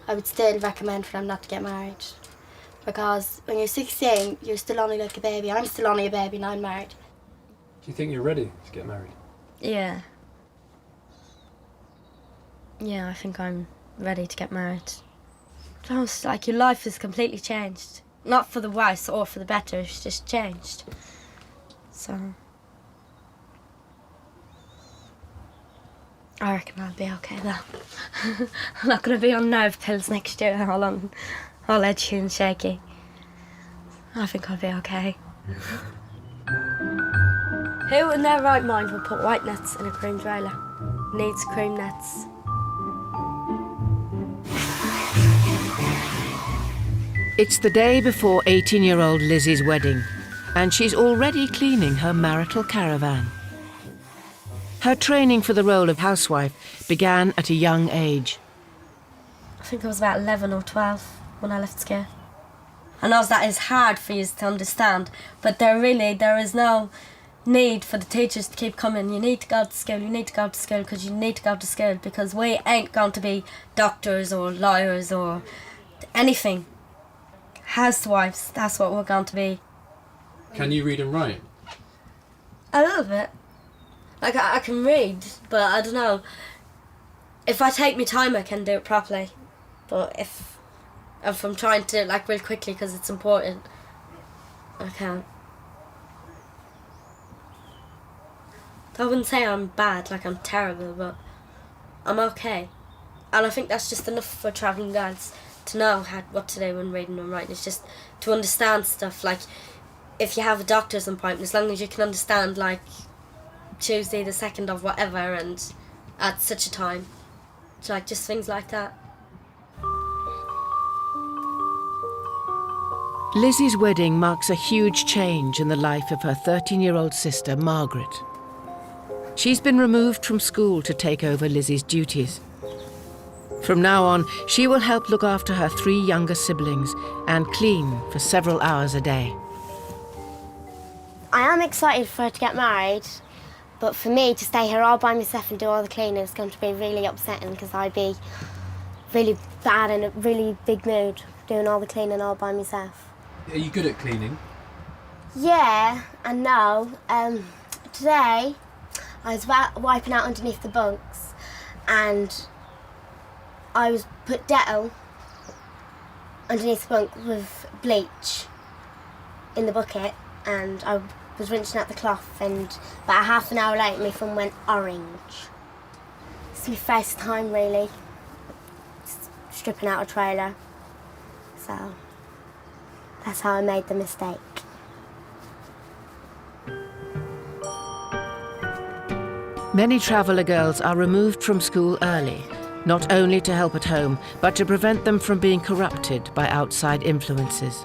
I would still recommend for them not to get married. Because when you're 16, you're still only like a baby. I'm still only a baby and I'm married. Do you think you're ready to get married? Yeah. Yeah, I think I'm ready to get married. It's like your life has completely changed. Not for the worse or for the better, it's just changed. So... I reckon I'll be okay though. I'm not going to be on nerve pills next year, all edgy and shaky. I think I'll be okay. Who in their right mind would put white nets in a cream trailer? Needs cream nets. It's the day before 18-year-old Lizzie's wedding, and she's already cleaning her marital caravan. Her training for the role of housewife began at a young age. I think I was about 11 or 12 when I left school. I know that is hard for you to understand, but there is no need for the teachers to keep coming. You need to go to school, you need to go to school because you need to go to school, because we ain't going to be doctors or lawyers or anything. Housewives, that's what we're going to be. Can you read and write? A little bit. Like, I can read, but I don't know. If I take my time, I can do it properly. But if I'm trying to do it, like, real quickly because it's important, I can't. I wouldn't say I'm bad, like I'm terrible, but I'm okay. And I think that's just enough for travelling guides to know what to do when reading and writing. It's just to understand stuff, like, if you have a doctor's appointment, as long as you can understand, like, Tuesday the 2nd of whatever and at such a time. It's like just things like that. Lizzie's wedding marks a huge change in the life of her 13-year-old sister, Margaret. She's been removed from school to take over Lizzie's duties. From now on, she will help look after her 3 younger siblings and clean for several hours a day. I am excited for her to get married, but for me to stay here all by myself and do all the cleaning is going to be really upsetting because I'd be really bad in a really big mood doing all the cleaning all by myself. Are you good at cleaning? Yeah, and no. Today I was wiping out underneath the bunks and I was put Dettol underneath the bunk with bleach in the bucket, and I was rinsing out the cloth, and about half an hour later my thumb went orange. It's my first time really stripping out a trailer, so that's how I made the mistake. Many traveller girls are removed from school early, not only to help at home, but to prevent them from being corrupted by outside influences.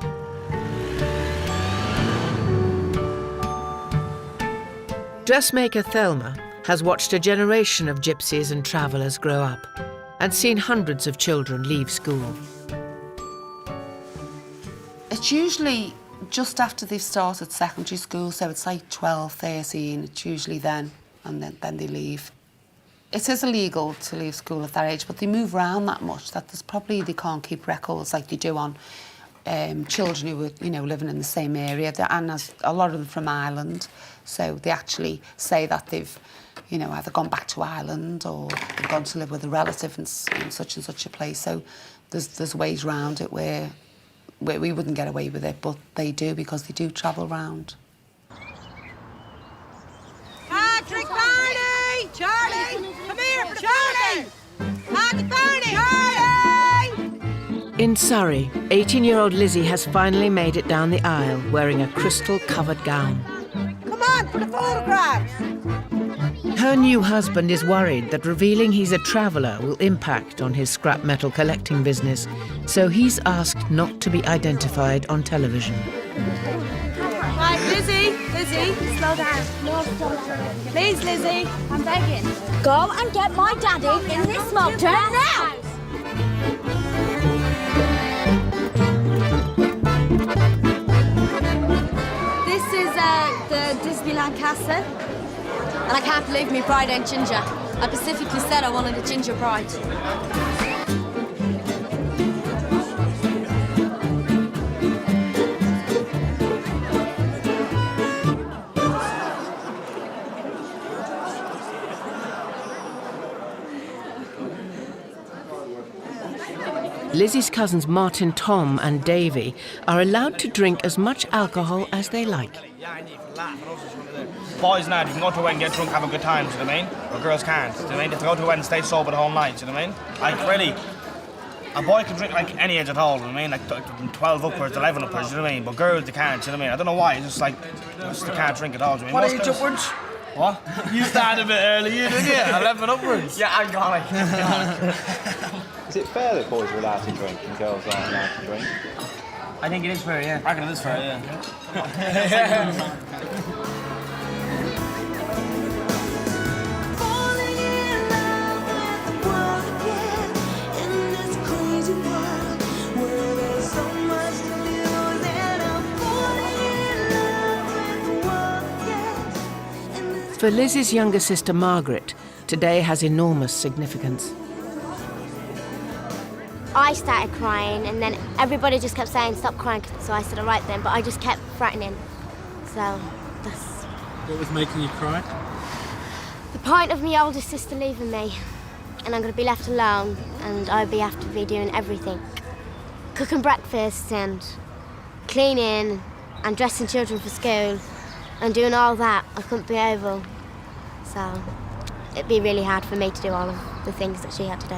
Dressmaker Thelma has watched a generation of gypsies and travellers grow up and seen hundreds of children leave school. It's usually just after they've started secondary school, so it's like 12, 13, it's usually then, and then they leave. It is illegal to leave school at that age, but they move around that much that they can't keep records like they do on children who were, you know, living in the same area, and as a lot of them from Ireland, so they actually say that they've, you know, either gone back to Ireland or they've gone to live with a relative in such and such a place. So there's ways around it where we wouldn't get away with it, but they do, because they do travel round. Patrick Barney! Charlie! Come here, Charlie! Patrick Barney! Charlie! In Surrey, 18-year-old Lizzie has finally made it down the aisle wearing a crystal-covered gown. Come on, for the photographs! Her new husband is worried that revealing he's a traveller will impact on his scrap metal collecting business, so he's asked not to be identified on television. Right, Lizzie, slow down. No, slow down. Please, Lizzie, I'm begging. Go and get my daddy in this smoke turn now! This is the Disneyland castle. And I can't believe me bride ain't ginger. I specifically said I wanted a ginger bride. Lizzie's cousins Martin, Tom and Davy are allowed to drink as much alcohol as they like. Boys now, you can go to a wedding, get drunk, have a good time, do you know what I mean? Or girls can't, do you know what I mean? If they go to a wedding, stay sober the whole night, do you know what I mean? Like, really, a boy can drink like any age at all, do you know what I mean? Like from 12 upwards, 11 upwards, do you know what I mean? But girls, they can't, do you know what I mean? I don't know why, it's just like, they can't drink at all, do you know what I mean? What age upwards? What? You started a bit early, didn't you? 11 upwards. Yeah, I'm going. Is it fair that boys are allowed to drink and girls aren't allowed to drink? I think it is fair, yeah. I reckon it is fair, yeah. For Liz's younger sister Margaret, today has enormous significance. I started crying and then everybody just kept saying stop crying, so I said all right then, but I just kept threatening. So that's... What was making you cry? The point of my older sister leaving me, and I'm going to be left alone, and I'll have to be doing everything. Cooking breakfast and cleaning and dressing children for school and doing all that. I couldn't be able. So it'd be really hard for me to do all of the things that she had to do.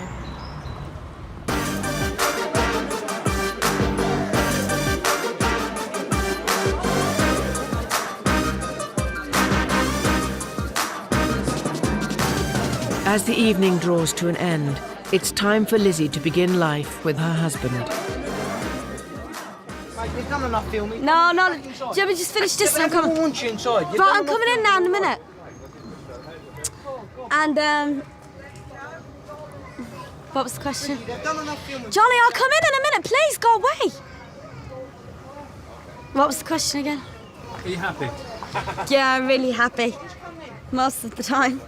As the evening draws to an end, it's time for Lizzie to begin life with her husband. No, Jimmy, just finish this and I'm coming. Right, I'm coming in now in a minute. And, what was the question? Johnny, I'll come in a minute, please, go away. What was the question again? Are you happy? Yeah, I'm really happy. Most of the time.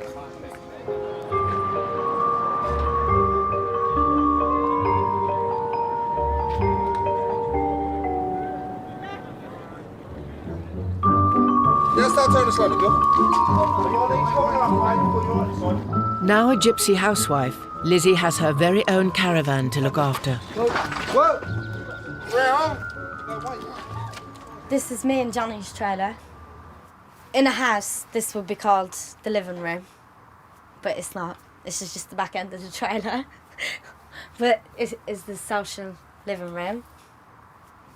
Now a gypsy housewife, Lizzie has her very own caravan to look after. This is me and Johnny's trailer. In a house, this would be called the living room, but it's not. This is just the back end of the trailer. But it is the social living room.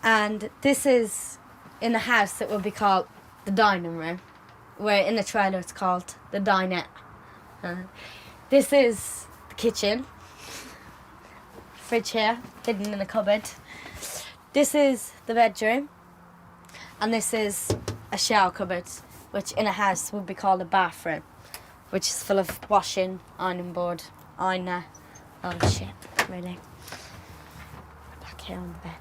And this is in a house that would be called the dining room, where in the trailer it's called the dinette. This is the kitchen. Fridge here, hidden in a cupboard. This is the bedroom, and this is a shower cupboard, which in a house would be called a bathroom, which is full of washing, ironing board, ironer, all the shit, really. Back here on the bed.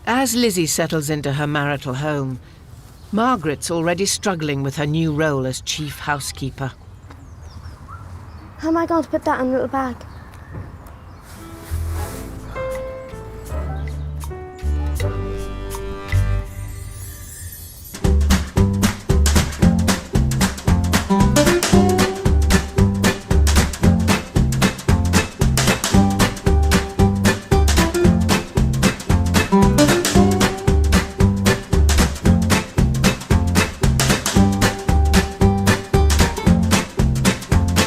As Lizzie settles into her marital home, Margaret's already struggling with her new role as chief housekeeper. How am I going to put that in a little bag?